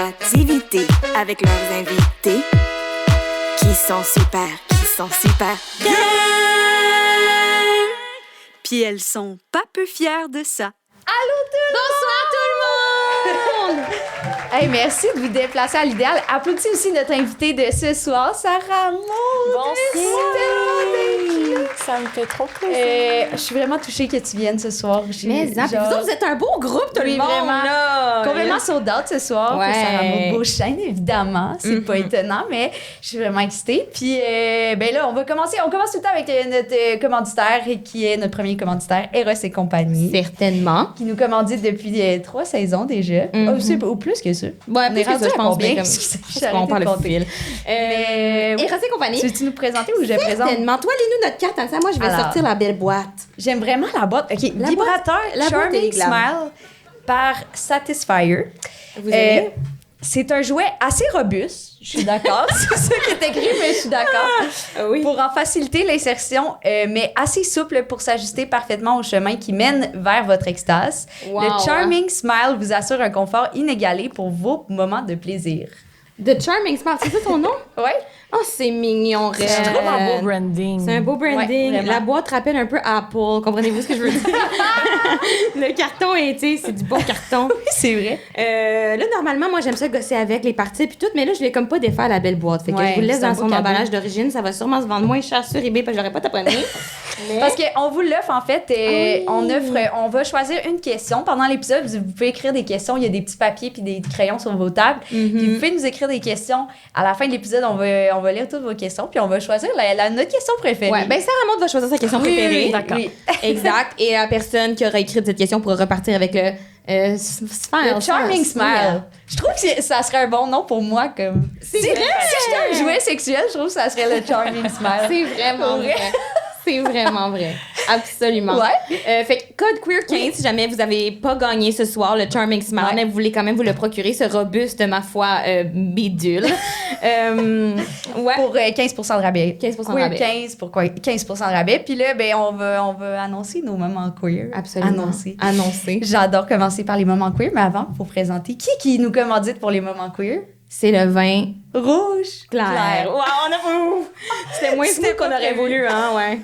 créativité avec leurs invités qui sont super bien. Puis elles sont pas peu fières de ça. Allô tout le monde! Bonsoir tout le monde! Hey, merci de vous déplacer à l'idéal. Applaudissez aussi notre invitée de ce soir, Sarah Maud. Bonsoir! Ça me fait trop plaisir. Je suis vraiment touchée que tu viennes ce soir. Mais vous êtes un beau groupe, tout le monde! Vraiment. Là. Complètement sold out ce soir pour Sarah Maud Beauchesne, évidemment. C'est pas étonnant, mais je suis vraiment excitée. Puis, ben là, on commence tout le temps avec notre commanditaire, qui est notre premier commanditaire, Eros et compagnie. Certainement. Qui nous commandite depuis 3 saisons déjà. Ou plus que ça. Ouais, plus que ça, je pense bien. On parle le fil. Mais... Eros et compagnie. Tu veux-tu nous présenter ou je présente? Certainement. Toi, lis-nous notre carte. Moi, je vais sortir la belle boîte. J'aime vraiment la boîte. OK, la vibrateur boîte, Charming Smile par Satisfyer. Vous aimez? C'est un jouet assez robuste, je suis d'accord. C'est ça qui est écrit, mais je suis d'accord. Oui. Pour en faciliter l'insertion, mais assez souple pour s'ajuster parfaitement au chemin qui mène vers votre extase. Wow, le Charming Smile vous assure un confort inégalé pour vos moments de plaisir. The Charming Smile, c'est ça ton nom? Oui. Oh, c'est mignon, Red. C'est trop un beau branding. C'est un beau branding. Ouais, la boîte rappelle un peu Apple. Comprenez-vous ce que je veux dire? Le carton est, tu sais, c'est du bon carton. Oui, c'est vrai. Là, normalement, moi, j'aime ça gosser avec les parties puis tout, mais là, je vais comme pas défaire la belle boîte. Fait que je vous le laisse dans son emballage d'origine. Ça va sûrement se vendre moins cher sur eBay parce que j'aurais pas t'apprendre. Mais... Parce qu'on vous l'offre, en fait. On va choisir une question. Pendant l'épisode, vous pouvez écrire des questions. Il y a des petits papiers puis des crayons sur vos tables. Puis vous pouvez nous écrire des questions. À la fin de l'épisode, on va lire toutes vos questions puis on va choisir notre question préférée. Ouais, ben Sarah Maud va choisir sa question préférée. Oui, d'accord. Oui. Exact. Et la personne qui aura écrit cette question pourra repartir avec le le Charming Smile. Je trouve que ça serait un bon nom pour moi. Comme... C'est si vrai! Si j'étais un jouet sexuel, je trouve que ça serait le Charming Smile. C'est vraiment vrai. C'est vraiment vrai. Absolument. Ouais. Fait que code queer 15, si jamais vous avez pas gagné ce soir le Charming Smile, mais vous voulez quand même vous le procurer, ce robuste, ma foi, bidule. Pour 15% de rabais. 15% de queer rabais. 15 pour quoi? 15% de rabais. Puis là, ben, on va annoncer nos moments queer. Absolument. Annoncer. J'adore commencer par les moments queer, mais avant, il faut présenter qui nous commandite pour les moments queer. C'est le vin rouge clair. Wow, on a C'était moins smooth qu'on aurait voulu, hein, ouais.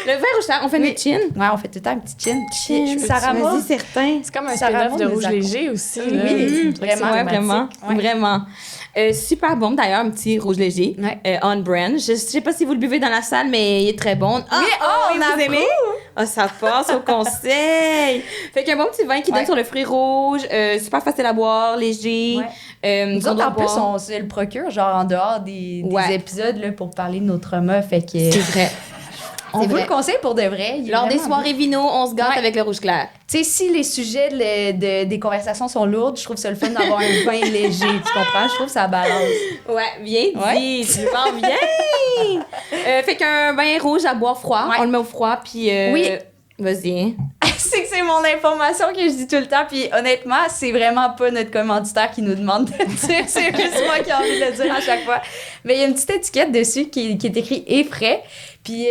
Le vin rouge clair, on fait une chin. Ouais, on fait tout le temps un petit chin. Sarah Maud, certain. C'est comme un Sarah spin-off de Maud Rouge nous Léger aussi. Oui, vraiment. Ouais, vraiment. Ouais. Vraiment. Super bon, d'ailleurs, un petit rouge léger. Ouais. On brand. Je sais pas si vous le buvez dans la salle, mais il est très bon. on vous aimez? Ah, ça passe au conseil. Fait qu'un bon petit vin qui donne sur le fruit rouge, super facile à boire, léger. Ouais. Nous autres, en plus, on se le procure, genre en dehors des épisodes là, pour parler de nos traumas. Fait que. C'est vrai. On vous le conseille pour de vrai. Lors des soirées vino, on se gâte avec le rouge clair. Tu sais, si les sujets des conversations sont lourdes, je trouve ça le fun d'avoir un vin léger. Tu comprends? Je trouve que ça balance. Ouais, bien dit. Tu le vends bien. Fait qu'un vin rouge à boire froid, on le met au froid, puis... Vas-y. C'est mon information que je dis tout le temps, puis honnêtement, c'est vraiment pas notre commanditaire qui nous demande de le dire, c'est juste moi qui ai envie de le dire à chaque fois. Mais il y a une petite étiquette dessus qui est écrit « et frais », puis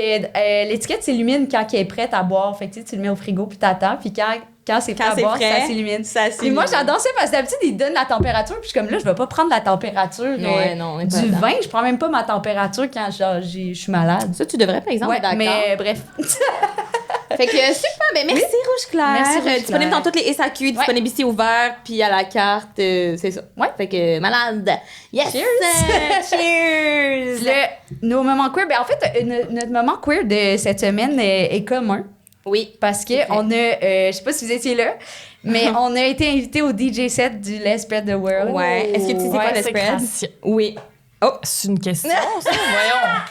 l'étiquette s'illumine quand elle est prête à boire, fait que tu le mets au frigo puis t'attends, puis quand c'est prêt à boire, frais, ça s'illumine. Puis moi, j'adore ça parce que d'habitude, ils donnent la température, puis je suis comme là, je vais pas prendre la température du vin, je prends même pas ma température quand je suis malade. Ça, tu devrais, par exemple, d'accord. Mais bref. Fait que super, ben merci Rouge Clair. Merci Rouge Clair. Disponible dans toutes les SAQ, disponible ici ouvert, puis à la carte, c'est ça. Ouais. Fait que malade. Yes! Cheers! Cheers! Nos moments queer, ben en fait, notre moment queer de cette semaine est commun. Oui. Parce que on a, je sais pas si vous étiez là, mais on a été invités au DJ set du Let's Spread the World. Ouais. Est-ce que tu sais quoi le spread? Oui. Oh, c'est une question, ça, voyons.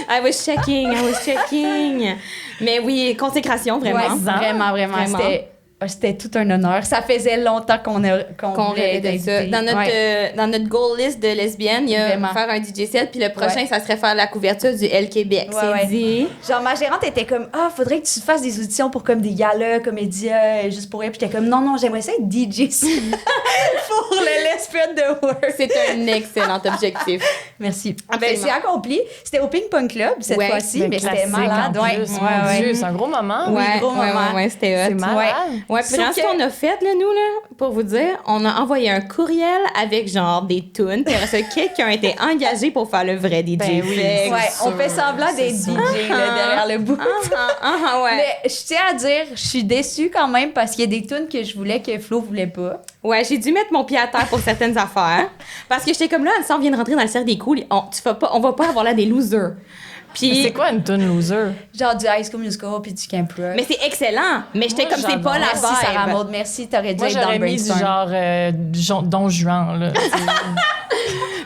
I was checking. Mais oui, consécration, vraiment. Ouais, vraiment. C'était tout un honneur. Ça faisait longtemps qu'on rêvait de ça. Dans notre goal list de lesbiennes, il y a Vraiment. faire un DJ set, puis le prochain, ça serait faire la couverture du L Québec. Ouais, dit. Genre, ma gérante était comme, faudrait que tu fasses des auditions pour comme des galas, comédiens, juste pour elle. Puis j'étais comme, non, j'aimerais ça être DJ pour le Let's Spread the World. C'est un excellent objectif. Merci. Ben, c'est accompli. C'était au Ping Pong Club cette fois-ci, mais c'était malade. Mon Dieu, c'est un gros moment. Ouais, c'était hot. C'est malade. Ouais, puis dans ce qu'on a fait, là, nous, là, pour vous dire, on a envoyé un courriel avec genre des tunes, puis après ça, quelqu'un a été engagé pour faire le vrai DJ. Ben oui, Fait que- Ouais, on fait semblant d'être DJ là, derrière le bout. ouais. Mais je tiens à dire, je suis déçue quand même parce qu'il y a des tunes que je voulais que Flo voulait pas. Ouais, j'ai dû mettre mon pied à terre pour certaines affaires. Parce que j'étais comme là, on vient de rentrer dans le cercle des cools, on va pas avoir là des losers. Puis, C'est quoi une tune loser? Genre du High School Musical puis du Camp Rock. mais c'est excellent. Mais j'étais Moi, comme, c'est pas la Merci Sarah vibe. Maud, merci, t'aurais dû Moi, être dans j'aurais le mis du brainstorm. genre Don Juan, là.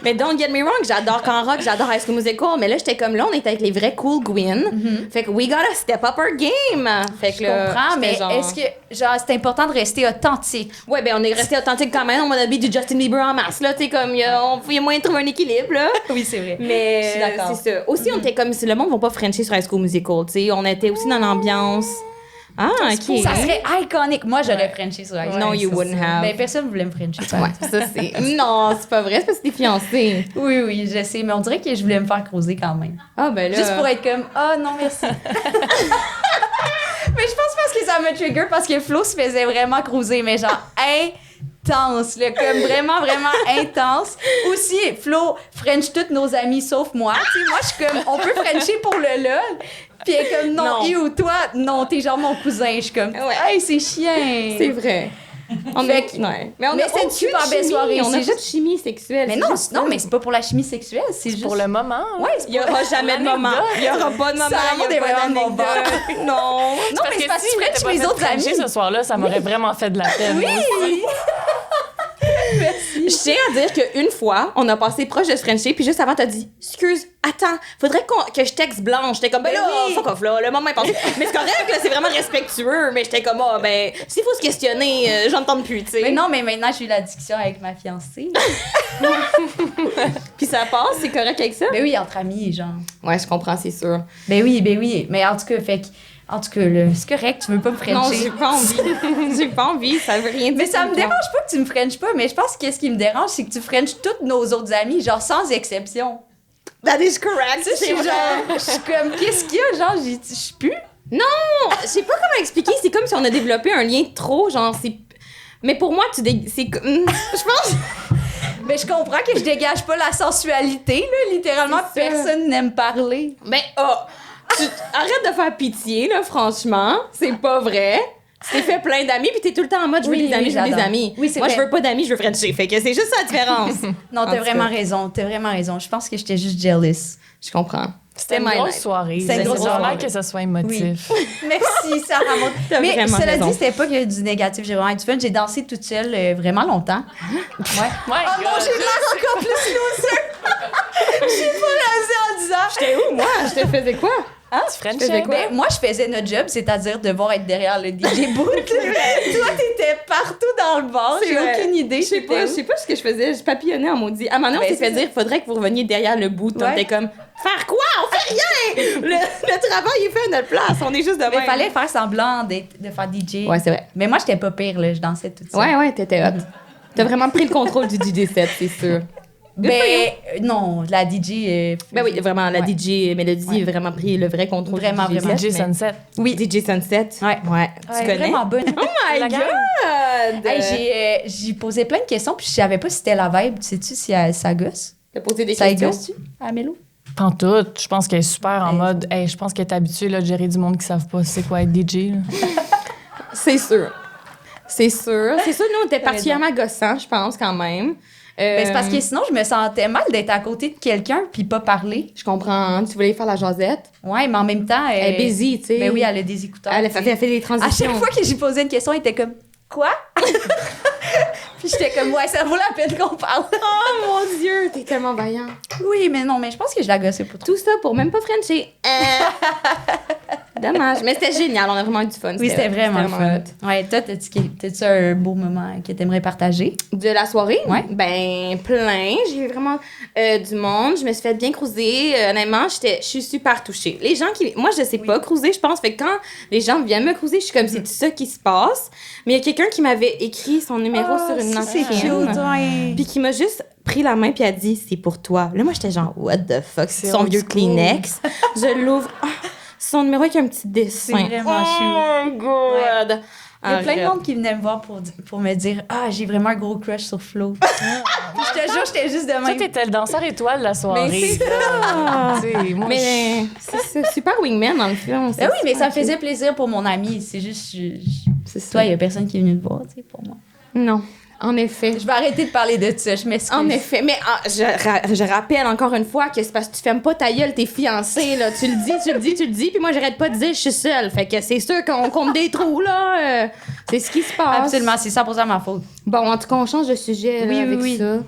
Mais don't get me wrong, j'adore Camp Rock, j'adore High School Musical. Mais là, j'étais comme là, on était avec les vrais cool Gwyn. Fait que we gotta step up our game. Fait que Je là, comprends, mais j'étais genre- est-ce que, genre, c'est important de rester authentique? Ouais, ben on est resté authentique quand même. On a mis du Justin Bieber en masse, là. Tu sais, comme, il y a moyen de trouver un équilibre, là. Oui, c'est vrai. Mais Je suis d'accord. c'est ça. Aussi, on était comme si le monde va pas frencher sur High School Musical, tu sais. On était aussi dans l'ambiance. Ah, OK. Ça serait iconique. Moi, j'aurais Frenché sur High School. No, you wouldn't have. Ben, personne voulait me Frencher. Ouais, ça c'est. Non, c'est pas vrai, c'est parce que t'es fiancée. Oui, oui, je sais, mais on dirait que je voulais me faire creuser quand même. Ah, ben là. Juste pour être comme, ah non, merci. Mais je pense parce que ça me trigger parce que Flo se faisait vraiment cruiser, mais genre intense, là, comme vraiment, vraiment intense. Aussi, Flo French toutes nos amis sauf moi. Tu sais, moi, je suis comme, on peut Frencher pour le lol. Puis elle est comme, non, ou toi, non, t'es genre mon cousin. Je suis comme, Ouais. hey, c'est chien. C'est vrai. On Fait a... que- ouais. mais a c'est une super aucune belle chimie, soirée, On a c'est pas de chimie sexuelle. Mais c'est non, juste non, ça. mais c'est pas pour la chimie sexuelle, c'est juste. Pour le moment. Ouais, Il y aura jamais de moment. Il y aura pas de moment. Ça Il y a remonte pas vraiment mon d'anecdote. Non. Non, mais c'est parce que tu French t'étais mes pas autres fait amis. Frencher ce soir-là, ça m'aurait vraiment fait de la peine. Oui! Je tiens à dire qu'une fois, on a passé proche de se frencher, puis juste avant, t'as dit « Excuse, attends, faudrait que je texte Blanche. » J'étais comme « Ben là, oui. fuck off, là, le moment est passé. » Mais c'est correct, là, c'est vraiment respectueux, mais j'étais comme « Ah, ben, s'il faut se questionner, j'entends plus, tu sais. » Mais non, mais maintenant, j'ai eu la discussion avec ma fiancée. Puis ça passe, c'est correct avec ça? Ben oui, entre amis, genre. Ouais, je comprends, c'est sûr. Ben oui, ben oui. Mais en tout cas, en tout cas, là, c'est correct, tu veux pas me Non, frencher. j'ai pas envie. J'ai pas envie, ça veut rien dire. Mais ça me pour moi. dérange pas que tu me frenches pas, mais je pense que ce qui me dérange, c'est que tu frenches tous nos autres amis, genre sans exception. That is correct, Tu sais, je suis genre, je suis comme, qu'est-ce qu'il y a, genre, je suis plus. Non, je sais pas comment expliquer. C'est comme si on a développé un lien trop, genre, c'est... Mais pour moi, c'est comme... Je pense... Mais je comprends que je dégage pas la sensualité, là. Littéralement, C'est ça. personne n'aime parler. Ben, arrête de faire pitié, là, franchement. C'est pas vrai. Tu t'es fait plein d'amis, puis t'es tout le temps en mode, je veux Oui, des amis, oui, je veux des j'adore. amis. Oui, c'est Moi, vrai. je veux pas d'amis, je veux Frencher. Fait que c'est juste ça la différence. Non, En t'as tout vraiment cas. raison, t'as vraiment raison. Je pense que j'étais juste jealous. Je comprends. C'était une my grosse life. soirée. C'était une grosse J'aimerais soirée. que ça soit émotif. Merci, Sarah Maud. T'as Mais vraiment cela raison. dit, c'était pas que du négatif. J'ai vraiment eu du fun. J'ai dansé toute seule vraiment longtemps. Ouais. My Oh non, God. j'ai l'air encore plus loser. J'ai pas rasé en disant. J'étais où, moi? Je te faisais quoi? Tu Frenchais? faisais quoi? Ben, moi, je faisais notre job, c'est-à-dire devoir être derrière le DJ booth. Toi, t'étais partout dans le bar. C'est J'ai vrai. aucune idée. Je sais t'étais pas, où. je sais pas ce que je faisais. Je papillonnais en maudit. À un moment donné, on Ben, s'est fait c'est dire, faudrait que vous reveniez derrière le bout. Ouais. On était comme, faire quoi? On fait rien! Le travail est fait à notre place. On est juste de Mais même. il fallait faire semblant de faire DJ. Ouais, c'est vrai. Mais moi, j'étais pas pire, là. Je dansais toute seule. Ouais, t'étais hot. T'as vraiment pris le contrôle du DJ set, c'est sûr. Ben, non, la DJ. Ben oui, vraiment, la Ouais. DJ Mélodie Ouais. a vraiment pris le vrai contrôle Vraiment, du DJ vraiment. set. DJ Sunset. Oui, DJ Sunset. Ouais. Ouais. Tu Ouais, connais? vraiment bonne. Oh my La gang. God! Hey, j'ai posé plein de questions, puis je savais pas si c'était la vibe. Sais-tu si ça gosse? T'as posé des Ça questions? gosse-tu, à Mélo? Pantoute, je pense qu'elle est super en Hey. mode. Hey, je pense qu'elle est habituée là, de gérer du monde qui savent pas c'est quoi être DJ. là. C'est sûr. C'est sûr. C'est sûr, nous, on était T'as particulièrement gossants, je pense, quand même. Ben, c'est parce que sinon, je me sentais mal d'être à côté de quelqu'un puis pas parler. Je comprends. Tu voulais faire la jasette. Ouais, mais en même temps. Elle est busy, tu sais. Ben oui, elle a des écouteurs. Elle a fait des À transitions. chaque fois que j'ai posé une question, elle était comme quoi? Puis j'étais comme ouais, ça vaut la peine qu'on parle. Oh mon Dieu, t'es tellement vaillant. Oui, mais non, mais je pense que je la gossais pas trop. Tout ça pour même pas Frencher. Dommage. Mais c'était génial. On a vraiment eu du fun. Oui, c'était vraiment hot. fun. Ouais, toi, t'as-tu un beau moment que t'aimerais partager? De la soirée? Ouais. Ben, plein. J'ai eu vraiment du monde. Je me suis fait bien cruiser. Honnêtement, je suis super touchée. Les gens qui... Moi, je sais pas cruiser, je pense. Fait que quand les gens viennent me cruiser, je suis comme, c'est ça qui se passe. Mais il y a quelqu'un qui m'avait écrit son numéro sur une c'est napkin. cute, ouais. Puis qui m'a juste pris la main puis a dit, c'est pour toi. Là, moi, j'étais genre, what the fuck? C'est C'est son old vieux school. Kleenex. Je l'ouvre. Ah, son numéro avec un petit dessin. C'est vraiment Oh my God! Il y a plein de Arrête. monde qui venait me voir pour me dire « Ah, j'ai vraiment un gros crush sur Flo. » Puis je te jure, j'étais juste de Toi, même. t'étais le danseur étoile de la soirée. Mais c'est ça! Tu sais, moi, Mais c'est super wingman dans le film. Ben oui, mais ça me faisait plaisir pour mon ami. C'est juste, C'est ça. toi, il y a personne qui est venu te voir, tu sais, pour moi. Non, en effet. Je vais arrêter de parler de ça, je m'excuse. En effet, mais je rappelle encore une fois que c'est parce que tu fermes pas ta gueule, t'es fiancée, là. Tu le dis, puis moi, j'arrête pas de dire je suis seule. Fait que c'est sûr qu'on compte des trous, là. C'est ce qui se passe. Absolument, c'est 100% ma faute. Bon, en tout cas, on change de sujet là, Oui, avec oui. ça.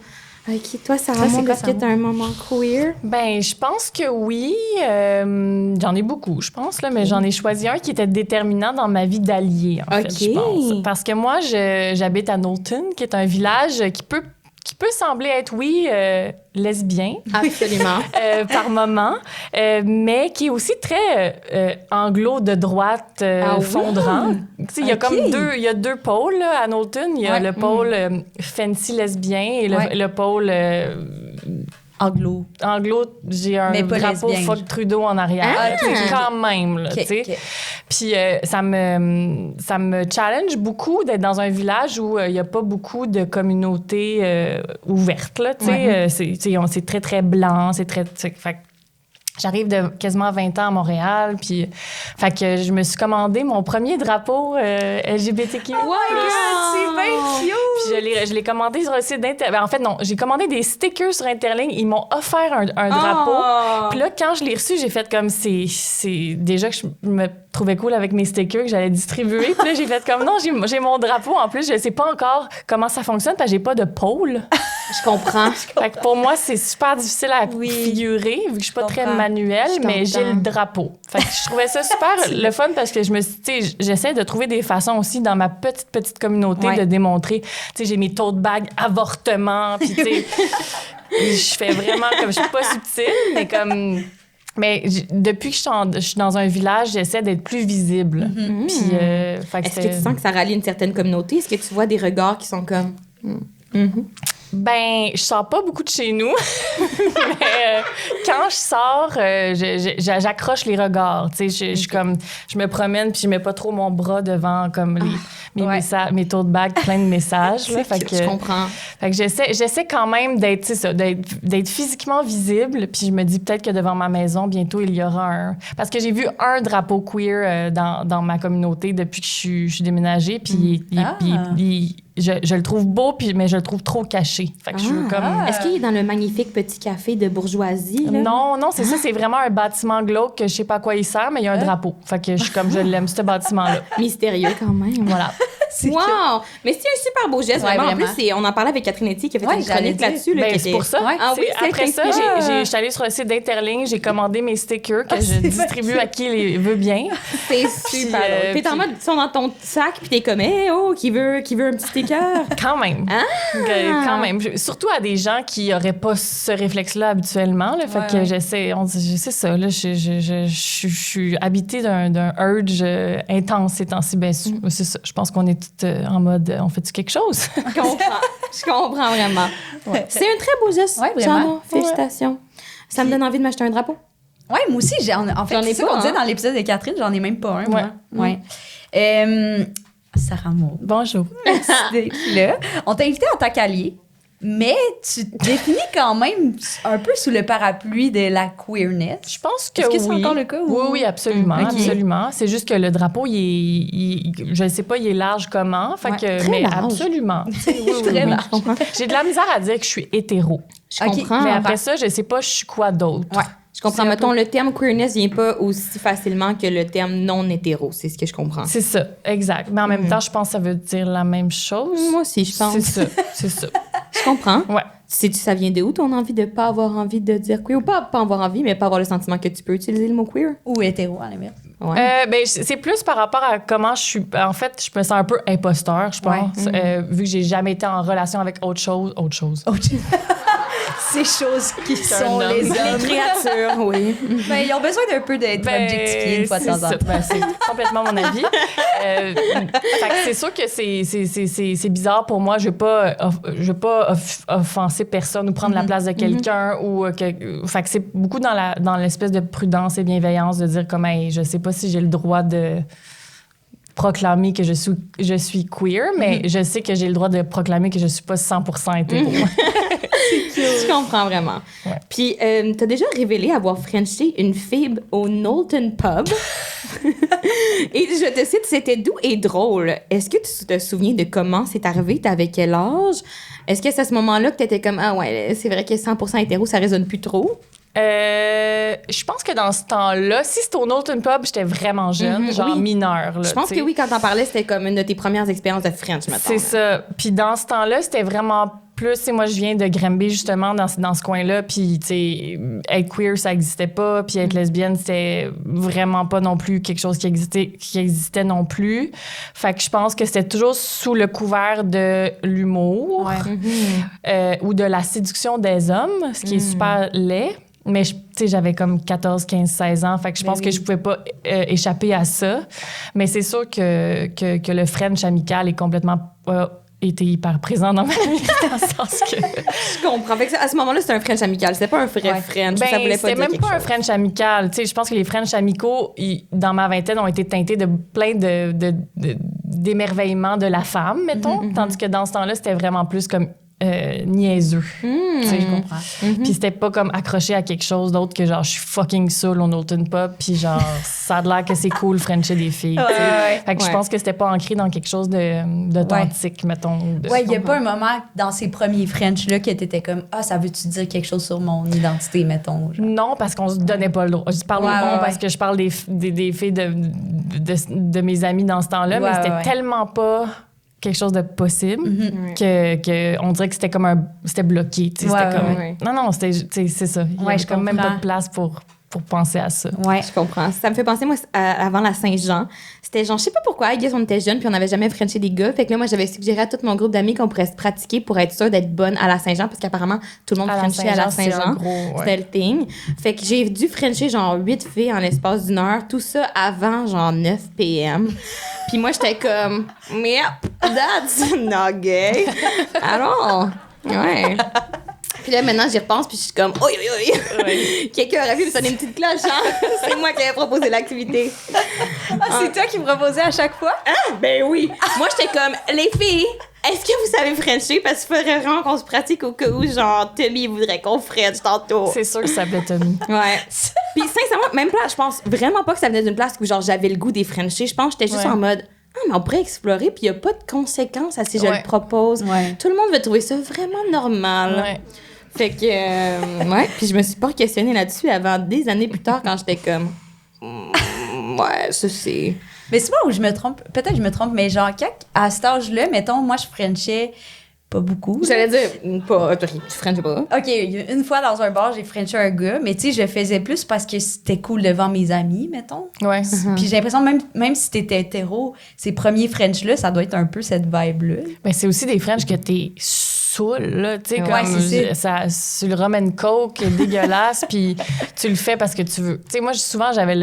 Ok, toi, Sarah Ça, c'est Maud, quoi, est-ce que t'as un moment queer? Ben, je pense que oui. J'en ai beaucoup, je pense, là, mais j'en ai choisi un qui était déterminant dans ma vie d'allié, en fait, je pense. Parce que moi, j'habite à Knowlton, qui est un village qui peut sembler être, oui, lesbien. Absolument. Par moment, mais qui est aussi très anglo de droite oui? fondrant. Tu sais, il y a Ok. comme deux pôles là, à Knowlton. Il y a Ouais. le pôle fancy lesbien et Ouais. le pôle Anglo. anglo, j'ai un Mais pas drapeau lesbien. fuck Trudeau en arrière. Ah! Tu sais, quand même, là, Ok, tu sais. ok. Puis ça me challenge beaucoup d'être dans un village où il n'y a pas beaucoup de communautés ouvertes, là, tu sais. Ouais. C'est très, très blanc, c'est très... Fait que j'arrive de quasiment 20 ans à Montréal, puis fait que je me suis commandé mon premier drapeau LGBTQ+. Oh my God, c'est bien cute! Puis je l'ai commandé sur le site d'Interligne. En fait, non, j'ai commandé des stickers sur Interligne. Ils m'ont offert un drapeau. Oh! Puis là, quand je l'ai reçu, j'ai fait comme c'est déjà que je me trouvais cool avec mes stickers que j'allais distribuer. Puis là, j'ai fait comme non, j'ai mon drapeau. En plus, je sais pas encore comment ça fonctionne parce que j'ai pas de pôle. Je comprends. Fait que pour moi, c'est super difficile à Oui. figurer vu que je suis pas très comprends. manuelle, Je mais j'ai t'entends. le drapeau. Fait que je trouvais ça super le fun parce que je me suis, tu sais, j'essaie de trouver des façons aussi dans ma petite communauté Ouais. de démontrer. Tu sais, j'ai mes tote bags avortement, puis tu sais, je fais vraiment comme je suis pas subtile, mais comme. Mais depuis que je suis dans un village, j'essaie d'être plus visible. Puis, fait Est-ce que tu sens que ça rallie une certaine communauté? Est-ce que tu vois des regards qui sont comme... Ben, je sors pas beaucoup de chez nous, mais quand je sors, j'accroche les regards. Tu sais, je suis comme, je me promène puis je mets pas trop mon bras devant comme mes ouais. messages, mes tote bags pleins de messages. Là, fait que, Je comprends. fait que j'essaie quand même d'être, tu sais ça, d'être physiquement visible. Puis je me dis peut-être que devant ma maison bientôt il y aura un, parce que j'ai vu un drapeau queer dans ma communauté depuis que je suis déménagée. Puis je le trouve beau, mais je le trouve trop caché. Fait que je suis comme... Est-ce qu'il est dans le magnifique petit café de bourgeoisie? Là? Non, c'est ça, c'est vraiment un bâtiment glauque que je sais pas à quoi il sert, mais il y a un drapeau. Fait que je suis comme, je l'aime, ce bâtiment-là. Mystérieux quand même. Voilà. Wow! Mais c'est un super beau geste, Ouais, vraiment. En vraiment. plus, on en parlait avec Catherine Etier qui a fait Ouais, une j'allais chronique dire. là-dessus. Là, Ben, qui c'est était- pour ça. Ouais. Ah oui, c'est Après ça, inspirant. je suis allée sur le site d'Interligne, j'ai commandé mes stickers que je distribue à qui les veut bien. C'est super drôle. T'es en puis- mode, ils sont dans ton sac, puis t'es comme, hey, oh, qui veut un petit sticker? Quand même. Ah! Quand même. Surtout à des gens qui n'auraient pas ce réflexe-là habituellement. Là. Fait Ouais, que ouais. j'essaie, c'est ça. Là, je suis habitée d'un urge intense ces temps-ci. Ben, c'est ça. Je pense qu'on est toutes en mode, on fait-tu quelque chose? Je comprends vraiment. C'est un très beau geste. Ouais, vraiment. Jeanne, félicitations. Ça me donne envie de m'acheter un drapeau. Ouais, moi aussi, en fait, J'en ai c'est ça pas, qu'on disait hein. dans l'épisode de Catherine, j'en ai même pas un, moi. Ouais. Sarah Maud, Bonjour. merci d'être là. On t'a invité en tant qu'allié, mais tu te définis quand même un peu sous le parapluie de la queerness. Je pense que Est-ce que oui. c'est encore le cas? Ou... Oui, absolument, Ok. absolument. C'est juste que le drapeau, je ne sais pas, il est large comment. Fait Ouais, que, très mais large. absolument. Très large. Je comprends. J'ai de la misère à dire que je suis hétéro. Je Ok, comprends. mais après ça, je sais pas, je suis quoi d'autre. Ouais. Je comprends. c'est un Mettons, le terme queerness vient pas aussi facilement que le terme non-hétéro. C'est ce que je comprends. C'est ça, exact. Mais en même temps, je pense que ça veut dire la même chose. Moi aussi, je pense. C'est ça, c'est ça. Je comprends. Ouais. Sais-tu, ça vient de où ton envie de pas avoir envie de dire queer? Ou pas avoir envie, mais pas avoir le sentiment que tu peux utiliser le mot queer? Ou hétéro, à l'inverse. Ouais. Ben, c'est plus par rapport à comment je suis. En fait, je me sens un peu imposteur, je pense, vu que j'ai jamais été en relation avec autre chose. Ces choses qui sont un les homme. hommes. Créature, oui. Ben, ils ont besoin d'un peu d'être objectifiés une fois de temps en c'est ça. temps. Ben, c'est complètement mon avis. Fait que c'est sûr que c'est bizarre pour moi. Je veux pas offenser personne ou prendre la place de quelqu'un. Fait que c'est beaucoup dans l'espèce de prudence et bienveillance de dire comme, hey, je sais pas si j'ai le droit de proclamer que je suis queer, mais je sais que j'ai le droit de proclamer que je suis pas 100% hétéro. Je comprends vraiment. Ouais. Puis, t'as déjà révélé avoir frenché une fille au Knowlton Pub. Et je te cite, c'était doux et drôle. Est-ce que tu te souviens de comment c'est arrivé? T'avais quel âge? Est-ce que c'est à ce moment-là que t'étais comme, ah ouais, c'est vrai que 100% hétéro, ça résonne plus trop? Je pense que dans ce temps-là, si c'était au Knowlton Pub, j'étais vraiment jeune, genre oui. mineure. Là, Je pense que oui, quand t'en parlais, c'était comme une de tes premières expériences de French, mettons. C'est ça. Puis dans ce temps-là, c'était vraiment plus... moi, je viens de Granby, justement, dans ce coin-là. Puis, tu sais, être queer, ça n'existait pas. Puis être lesbienne, c'était vraiment pas non plus quelque chose qui existait non plus. Fait que je pense que c'était toujours sous le couvert de l'humour ou de la séduction des hommes, ce qui est super laid. Mais, tu sais, j'avais comme 14, 15, 16 ans. Fait que je pense que je pouvais pas échapper à ça. Mais c'est sûr que le French amical est complètement été hyper présent dans ma vie, dans le sens que... Je comprends. Fait que à ce moment-là, c'était un French amical. C'était pas un vrai French. Ça voulait pas c'était dire même quelque pas un chose. French amical. Tu sais, je pense que les French amicaux, dans ma vingtaine, ont été teintés de plein d'émerveillements de la femme, mettons. Tandis que dans ce temps-là, c'était vraiment plus comme niaiseux. Tu sais, Je comprends. Puis c'était pas comme accroché à quelque chose d'autre que genre je suis fucking saoul au Knowlton Pub puis genre ça a l'air que c'est cool Frencher des filles. Tu sais. Fait que je pense que c'était pas ancré dans quelque chose d'authentique, mettons. Ouais, il y a pas un moment dans ces premiers French-là que t'étais comme « Ah, ça veut-tu dire quelque chose sur mon identité, mettons? » Non, parce qu'on se donnait pas le droit. Je parle parce que je parle des filles de mes amis dans ce temps-là, mais c'était tellement pas quelque chose de possible que on dirait que c'était comme c'était bloqué, tu sais, c'était comme non c'était c'est ça, il y avait comme même pas de place pour penser à ça. Ouais, je comprends. Ça me fait penser, moi, avant la Saint-Jean, c'était genre, je sais pas pourquoi, I guess on était jeunes puis on n'avait jamais frenché des gars. Fait que là, moi, j'avais suggéré à tout mon groupe d'amis qu'on pourrait se pratiquer pour être sûr d'être bonne à la Saint-Jean parce qu'apparemment, tout le monde frenchait à la Saint-Jean. C'était le thing. Fait que j'ai dû frencher genre 8 filles en l'espace d'une heure. Tout ça avant genre 9 p.m. Puis moi, j'étais comme, yep, that's not gay at all. Ouais. Puis là, maintenant, j'y repense, puis je suis comme, oi. Quelqu'un aurait pu me sonner une petite cloche, hein? C'est moi qui avais proposé l'activité. Ah, c'est toi qui me proposais à chaque fois? Ah, ben oui. Moi, j'étais comme, les filles, est-ce que vous savez frencher? Parce qu'il faudrait vraiment qu'on se pratique au cas où, genre, Tommy voudrait qu'on french tantôt. C'est sûr que ça s'appelait Tommy. Ouais. Puis sincèrement, même place, je pense vraiment pas que ça venait d'une place où, genre, j'avais le goût des frencher. Je pense que j'étais juste en mode... Ah, mais on pourrait explorer, puis il n'y a pas de conséquences à si je le propose. Ouais. Tout le monde va trouver ça vraiment normal. Ouais. Fait que, ouais. Puis je me suis pas questionnée là-dessus avant des années plus tard quand j'étais comme, ouais, ça c'est. Mais c'est pas où je me trompe. Peut-être que je me trompe, mais genre, à cet âge-là, mettons, moi, je frenchais pas beaucoup. J'allais dire, pas, tu frenchais pas. OK, une fois dans un bar, j'ai frenché un gars, mais tu sais, je faisais plus parce que c'était cool devant mes amis, mettons. Ouais. Puis j'ai l'impression, même si t'étais hétéro, ces premiers French-là, ça doit être un peu cette vibe-là. Mais c'est aussi des French que t'es saoul, là, tu sais, comme ça, sur le rum and coke dégueulasse, puis tu le fais parce que tu veux. Tu sais, moi, souvent, j'avais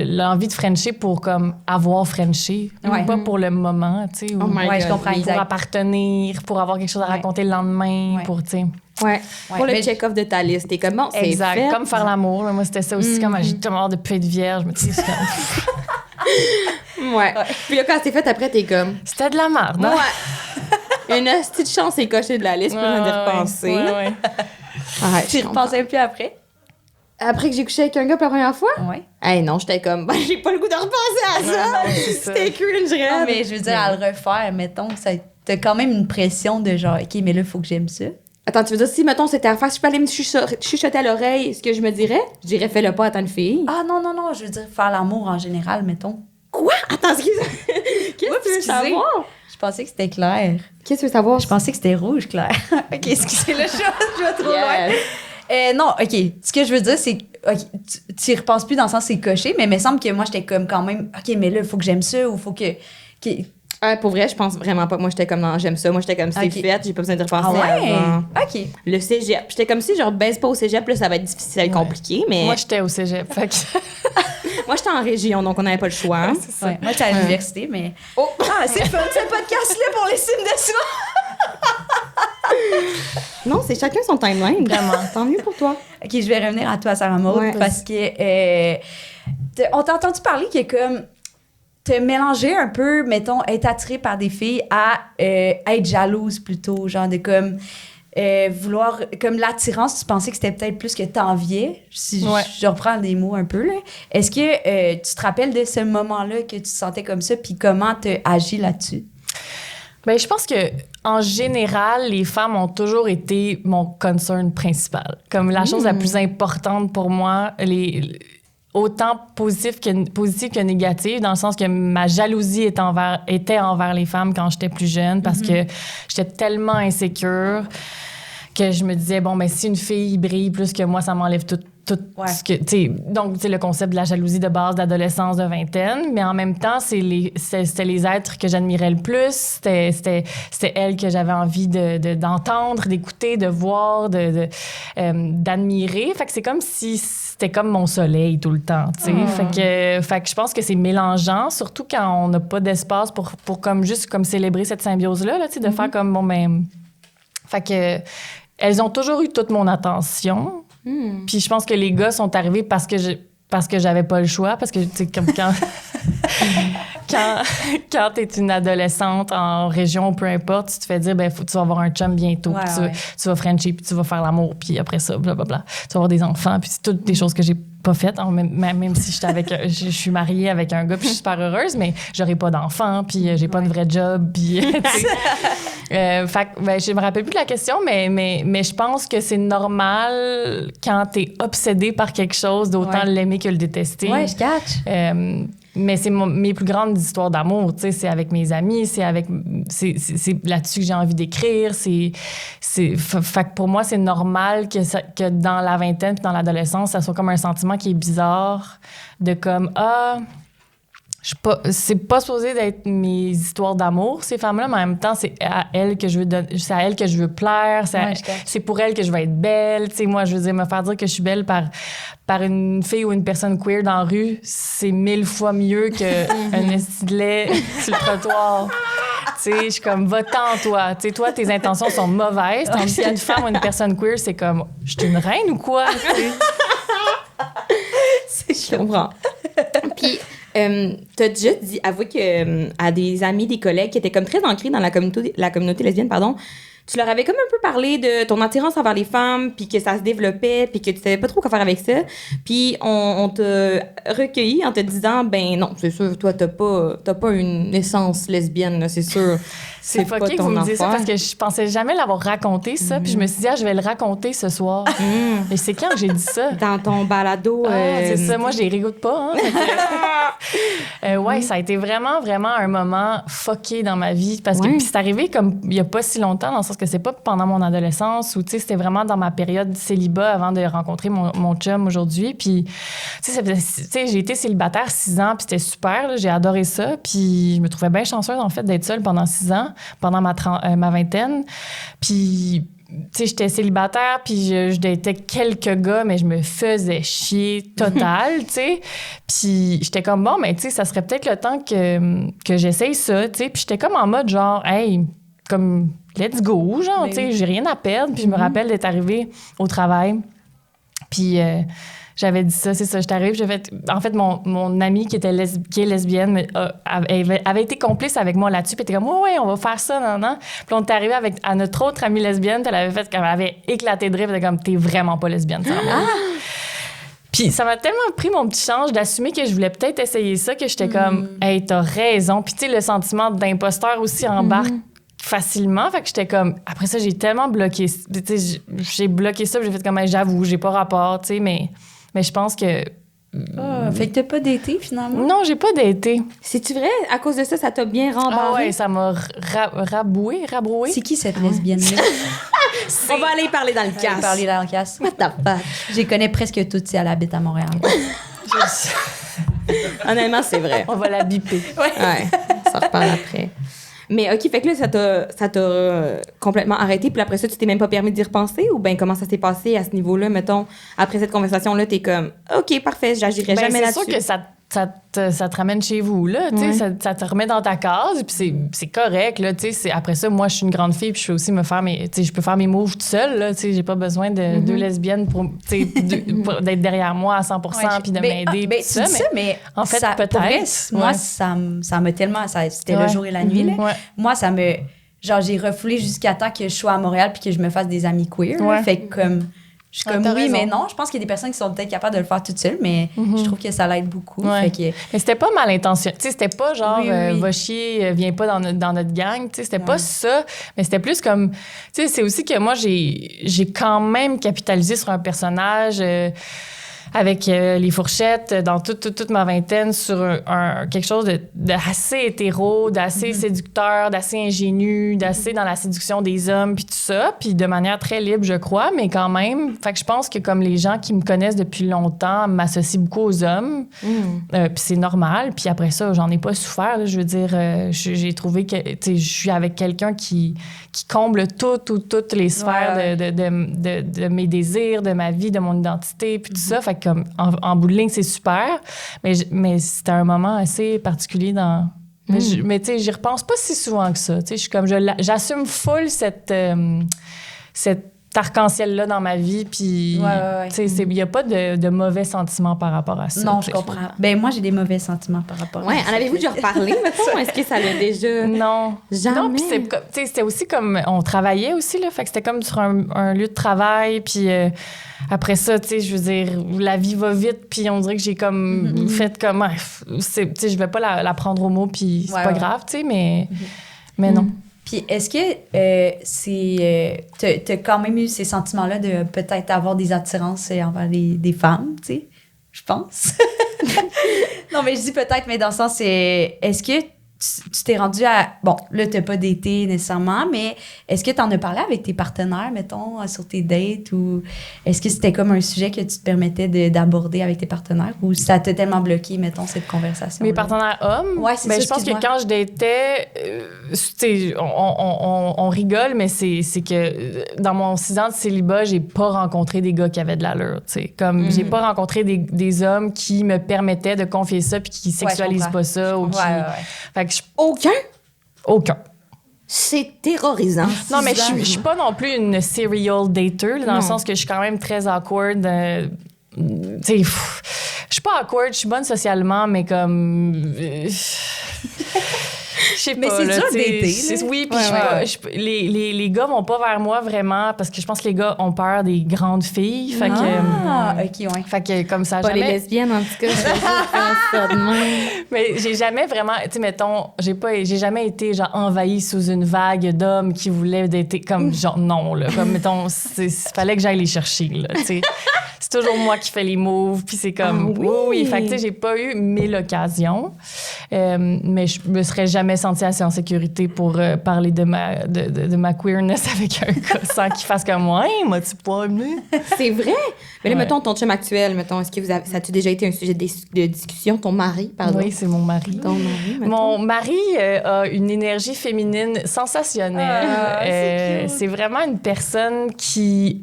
l'envie de frencher pour, comme, avoir frenché, pas pour le moment, tu sais. Je comprends, pour appartenir, pour avoir quelque chose à raconter le lendemain, pour, tu sais... Ouais. Pour le check-off de ta liste. T'es comme, bon, c'est exact. fait. Comme faire l'amour. Moi, c'était ça aussi. Comme j'ai tellement de plus être vierge. Mais tu sais, ouais. Puis là, quand c'est fait, après, t'es comme... C'était de la merde, hein? Ouais. Une petite chance est cochée de la liste pour d'y repenser. Ouais. Tu y repensais plus après? Après que j'ai couché avec un gars pour la première fois? Ouais. Hey, non, j'étais comme, j'ai pas le goût de repenser à ça. C'était cringe, non, mais je veux dire, à le refaire, mettons, t'as quand même une pression de genre, OK, mais là, il faut que j'aime ça. Attends, tu veux dire, si, mettons, c'était à refaire, si je peux aller me chuchoter à l'oreille, ce que je me dirais? Je dirais, fais-le pas à tant de filles. Ah, non, je veux dire, faire l'amour en général, mettons. Quoi? Attends, excuse-moi. Qu'est-ce que tu veux savoir? Je pensais que c'était clair. Qu'est-ce que tu veux savoir? Je pensais que c'était rouge, clair. OK, excusez-le, je vais trop loin. Non, OK. Ce que je veux dire, c'est tu y repenses plus dans le sens c'est coché, mais il me semble que moi, j'étais comme quand même, OK, mais là, il faut que j'aime ça ou il faut que pour vrai, je pense vraiment pas que moi, j'étais comme, non, j'aime ça. Moi, j'étais comme, c'est fait, j'ai pas besoin de repenser avant. OK. Le cégep. J'étais comme si, genre, baisse pas au cégep, là, ça va être difficile, ça va être compliqué, mais... Moi, j'étais au cégep, fait que... Moi, j'étais en région, donc on n'avait pas le choix. C'est ça. Moi, j'étais à l'université, mais... Oh! Ah, c'est fun, ce podcast-là pour les cimes de soi! Non, c'est chacun son timeline. Vraiment. Tant mieux pour toi. OK, je vais revenir à toi, Sarah Maud, parce que... on t'a entendu parler que comme... te mélanger un peu, mettons, être attirée par des filles à être jalouse plutôt, genre de comme vouloir, comme l'attirance, tu pensais que c'était peut-être plus que t'enviais, si je reprends des mots un peu, là. Est-ce que tu te rappelles de ce moment-là que tu te sentais comme ça, puis comment tu agis là-dessus? Ben, je pense que en général, les femmes ont toujours été mon concern principal. Comme la chose la plus importante pour moi, autant positive que négative, dans le sens que ma jalousie était envers les femmes quand j'étais plus jeune, parce que j'étais tellement insécure que je me disais, bon, ben si une fille brille plus que moi, ça m'enlève tout ce que... Donc, le concept de la jalousie de base d'adolescence, de vingtaine, mais en même temps, c'était les êtres que j'admirais le plus, c'était elles que j'avais envie d'entendre, d'écouter, de voir, d'admirer. Fait que c'est comme si c'était comme mon soleil tout le temps, tu sais. Fait que je pense que c'est mélangeant, surtout quand on n'a pas d'espace pour comme juste comme célébrer cette symbiose-là, là, tu sais, de faire comme, bon, ben... Fait que elles ont toujours eu toute mon attention. Puis je pense que les gars sont arrivés parce que j'avais pas le choix, parce que tu sais comme quand t'es une adolescente en région, peu importe, tu te fais dire ben tu vas avoir un chum bientôt, puis tu vas frencher, puis tu vas faire l'amour, puis après ça blablabla, tu vas avoir des enfants, puis c'est toutes des choses que j'ai pas faites, hein, même si je suis mariée avec un gars, puis je suis super heureuse, mais j'aurai pas d'enfants, puis j'ai pas de vrai job, puis fait que ben, je me rappelle plus de la question, mais je pense que c'est normal quand t'es obsédé par quelque chose d'autant l'aimer que le détester. Ouais, je catch. Mais c'est mes plus grandes histoires d'amour, tu sais, c'est avec mes amis, c'est là-dessus que j'ai envie d'écrire, fait que pour moi, c'est normal que dans la vingtaine puis dans l'adolescence, ça soit comme un sentiment qui est bizarre, de comme, c'est pas supposé d'être mes histoires d'amour, ces femmes-là, mais en même temps, c'est à elles que je veux plaire, c'est pour elles que je veux être belle. Tu sais, moi, je veux dire, me faire dire que je suis belle par une fille ou une personne queer dans la rue, c'est 1000 fois mieux qu'un esti de lait sur le trottoir. Tu sais, je suis comme, va-t'en, toi. Tu sais, toi, tes intentions sont mauvaises. Tandis qu'une femme ou une personne queer, c'est comme, je suis une reine ou quoi? Je comprends. Puis, t'as déjà avoué que à des amis, des collègues qui étaient comme très ancrés dans la communauté lesbienne, tu leur avais comme un peu parlé de ton attirance envers les femmes, puis que ça se développait, puis que tu savais pas trop quoi faire avec ça. Puis on t'a recueilli en te disant, ben non, c'est sûr, toi, t'as pas une essence lesbienne, là, c'est sûr. C'est fucké que vous me disiez ça, parce que je pensais jamais l'avoir raconté, ça. Puis je me suis dit, je vais le raconter ce soir. Et c'est quand que j'ai dit ça? Dans ton balado. C'est ça, moi, je les réécoute pas. Hein, ouais, ça a été vraiment, vraiment un moment fucké dans ma vie. Parce que puis c'est arrivé comme il y a pas si longtemps, dans le sens que c'est pas pendant mon adolescence, ou tu sais, c'était vraiment dans ma période de célibat avant de rencontrer mon chum aujourd'hui. Puis, tu sais, j'ai été célibataire 6 ans, puis c'était super, là, j'ai adoré ça. Puis je me trouvais bien chanceuse, en fait, d'être seule pendant 6 ans, pendant ma vingtaine. Puis, tu sais, j'étais célibataire, puis je datais quelques gars, mais je me faisais chier total, tu sais. Puis j'étais comme, bon, mais tu sais, ça serait peut-être le temps que j'essaye ça, tu sais. Puis j'étais comme en mode genre, hey, comme, let's go, genre, tu sais, j'ai rien à perdre. Puis je me rappelle d'être arrivée au travail, puis j'avais dit ça, c'est ça, j'étais arrivée, en fait, mon amie qui est lesbienne avait été complice avec moi là-dessus, puis elle était comme, ouais, on va faire ça, non. Puis on est arrivé à notre autre amie lesbienne, puis elle avait éclaté de rire, puis elle était comme, t'es vraiment pas lesbienne, ça. Puis ça m'a tellement pris mon petit change d'assumer que je voulais peut-être essayer ça, que j'étais comme, hey, t'as raison. Puis tu sais, le sentiment d'imposteur aussi embarque facilement. Fait que j'étais comme... Après ça, j'ai tellement bloqué... Tu sais, j'ai bloqué ça, puis j'ai fait comme, j'avoue, j'ai pas rapport, tu sais, mais je pense que... Fait que t'as pas daté, finalement? Non, j'ai pas daté. C'est-tu vrai? À cause de ça, ça t'a bien rembarré? Ah ouais, ça m'a rabroué. C'est qui, cette lesbienne-là? On va aller parler dans le casse. Parler dans le casse. What the fuck? Je les connais presque toutes si elle habite à Montréal. Honnêtement, c'est vrai. On va la biper. Ouais, ça reparle après. Mais OK, fait que là, ça t'a complètement arrêté. Puis après ça, tu t'es même pas permis d'y repenser? Ou bien comment ça s'est passé à ce niveau-là, mettons, après cette conversation-là, t'es comme, OK, parfait, j'agirai jamais là-dessus. C'est sûr que ça te ramène chez vous, là, tu sais, ça te remet dans ta case, puis c'est correct, là, tu sais. Après ça, moi, je suis une grande fille, puis je peux aussi je peux faire mes moves toute seule, là, tu sais, j'ai pas besoin de deux lesbiennes pour d'être derrière moi à 100% puis de m'aider, puis ça. Mais en fait, ça, peut-être. Pour vrai, moi, ça m'a tellement... C'était le jour et la nuit, là. Ouais. Moi, ça me... Genre, j'ai refoulé jusqu'à temps que je sois à Montréal puis que je me fasse des amis queer. Là. Fait que comme... Je suis comme, t'as oui, raison. mais non. Je pense qu'il y a des personnes qui sont peut-être capables de le faire toutes seules, mais je trouve que ça l'aide beaucoup. Ouais. Fait que... Mais c'était pas mal intentionné. Tu sais, c'était pas genre, Oui. va chier, viens pas dans notre gang. Tu sais, c'était pas ça. Mais c'était plus comme... Tu sais, c'est aussi que moi, j'ai quand même capitalisé sur un personnage... avec les fourchettes dans toute ma vingtaine sur quelque chose de assez hétéro, d'assez séducteur, d'assez ingénu, d'assez dans la séduction des hommes, puis tout ça, puis de manière très libre, je crois, mais quand même. Fait que je pense que comme les gens qui me connaissent depuis longtemps m'associent beaucoup aux hommes, puis c'est normal. Puis après ça, j'en ai pas souffert. Là, je veux dire, j'ai trouvé que je suis avec quelqu'un qui comble toutes les sphères de mes désirs, de ma vie, de mon identité, puis tout ça. Fait que comme, en bout de ligne, c'est super, mais c'était un moment assez particulier dans... Mais tu sais, j'y repense pas si souvent que ça. Tu sais, je suis comme... J'assume full cette arc-en-ciel-là dans ma vie, puis tu sais, il n'y a pas de mauvais sentiments par rapport à ça. Non, je comprends. Ben moi, j'ai des mauvais sentiments par rapport à ça. En avez-vous déjà reparlé, mettons? Est-ce que ça l'a déjà... Non. Jamais? Non, puis c'était aussi comme... On travaillait aussi, là, fait que c'était comme sur un lieu de travail, puis après ça, tu sais, je veux dire, la vie va vite, puis on dirait que j'ai comme fait comme... Tu sais, je vais pas la prendre au mot, puis c'est pas grave, tu sais, mais non. Puis est-ce que t'as quand même eu ces sentiments-là de peut-être avoir des attirances envers des femmes, tu sais? Je pense. Non, mais je dis peut-être, mais dans le sens, est-ce que tu t'es rendu à... Bon, là, t'as pas daté nécessairement, mais est-ce que t'en as parlé avec tes partenaires, mettons, sur tes dates, ou est-ce que c'était comme un sujet que tu te permettais d'aborder avec tes partenaires, ou ça t'a tellement bloqué, mettons, cette conversation? Mes partenaires hommes? Ouais, c'est ça, je pense que quand je datais, tu sais, on rigole, mais c'est que dans mon 6 ans de célibat, j'ai pas rencontré des gars qui avaient de l'allure, tu sais. Comme, j'ai pas rencontré des hommes qui me permettaient de confier ça puis qui sexualisent pas ça, ou qui... Fait que Aucun. C'est terrorisant. Non, mais je suis pas non plus une serial dater, là, dans le sens que je suis quand même très awkward. Tu sais, je suis pas awkward, je suis bonne socialement, mais comme... Je sais pas. Mais c'est là, dur dater. Oui, puis les gars vont pas vers moi vraiment parce que je pense que les gars ont peur des grandes filles. Fait que, Fait que comme ça, pas jamais... les lesbiennes, en tout cas. Ça de même. Mais j'ai jamais vraiment... Tu sais, mettons, j'ai jamais été, genre, envahie sous une vague d'hommes qui voulaient dater comme, genre, non, là. Comme, mettons, fallait que j'aille les chercher, là, tu sais. C'est toujours moi qui fais les moves, puis c'est comme... oui. Fait que, tu sais, j'ai pas eu 1000 occasions. Mais je me serais jamais sentie assez en sécurité pour parler de ma queerness avec un gars sans qu'il fasse comme moi. Hey, m'as-tu pas amené? C'est vrai? Mais là, mettons, ton chum actuel, mettons, est-ce que ça a-tu déjà été un sujet de discussion? Ton mari, pardon? Oui, c'est mon mari. Ton mari, mettons. Mon mari a une énergie féminine sensationnelle. C'est vraiment une personne qui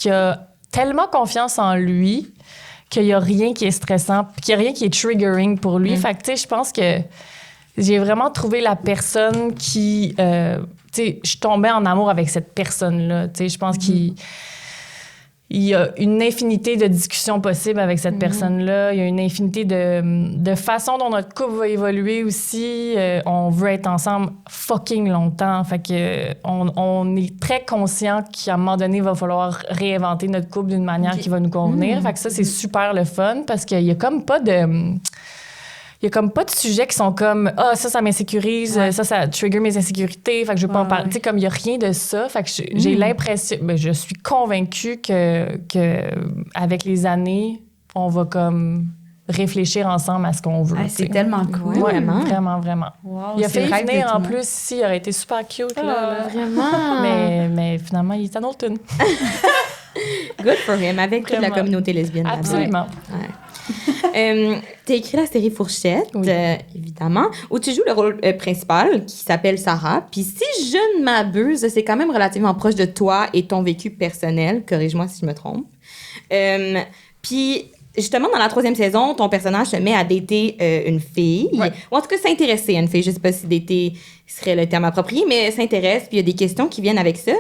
a tellement confiance en lui qu'il n'y a rien qui est stressant, qu'il n'y a rien qui est triggering pour lui. Fait que, tu sais, je pense que j'ai vraiment trouvé la personne qui... tu sais, je tombais en amour avec cette personne-là. Tu sais, je pense qu'il y a une infinité de discussions possibles avec cette personne-là. Il y a une infinité de façons dont notre couple va évoluer aussi. On veut être ensemble fucking longtemps. Fait que on est très conscient qu'à un moment donné, il va falloir réinventer notre couple d'une manière qui va nous convenir. Fait que ça, c'est super le fun parce qu'il y a comme pas de... Il y a comme pas de sujets qui sont comme ça m'insécurise, ça trigger mes insécurités, fait que je veux pas en parler. Tu sais, comme il y a rien de ça, fait que j'ai l'impression, je suis convaincue que avec les années, on va comme réfléchir ensemble à ce qu'on veut. C'est tellement cool. Ouais, vraiment. Wow, il a fait failli venir en plus ici, il aurait été super cute. Là. Vraiment? Mais finalement, il est à Knowlton. Good for him, avec toute la communauté lesbienne. Absolument. T'as écrit la série Fourchette, évidemment, où tu joues le rôle principal qui s'appelle Sarah. Puis si je ne m'abuse, c'est quand même relativement proche de toi et ton vécu personnel. Corrige-moi si je me trompe. Puis justement, dans la 3e saison, ton personnage se met à dater une fille. Ouais. Ou en tout cas, s'intéresser à une fille. Je sais pas si dater serait le terme approprié, mais s'intéresse. Puis il y a des questions qui viennent avec ça.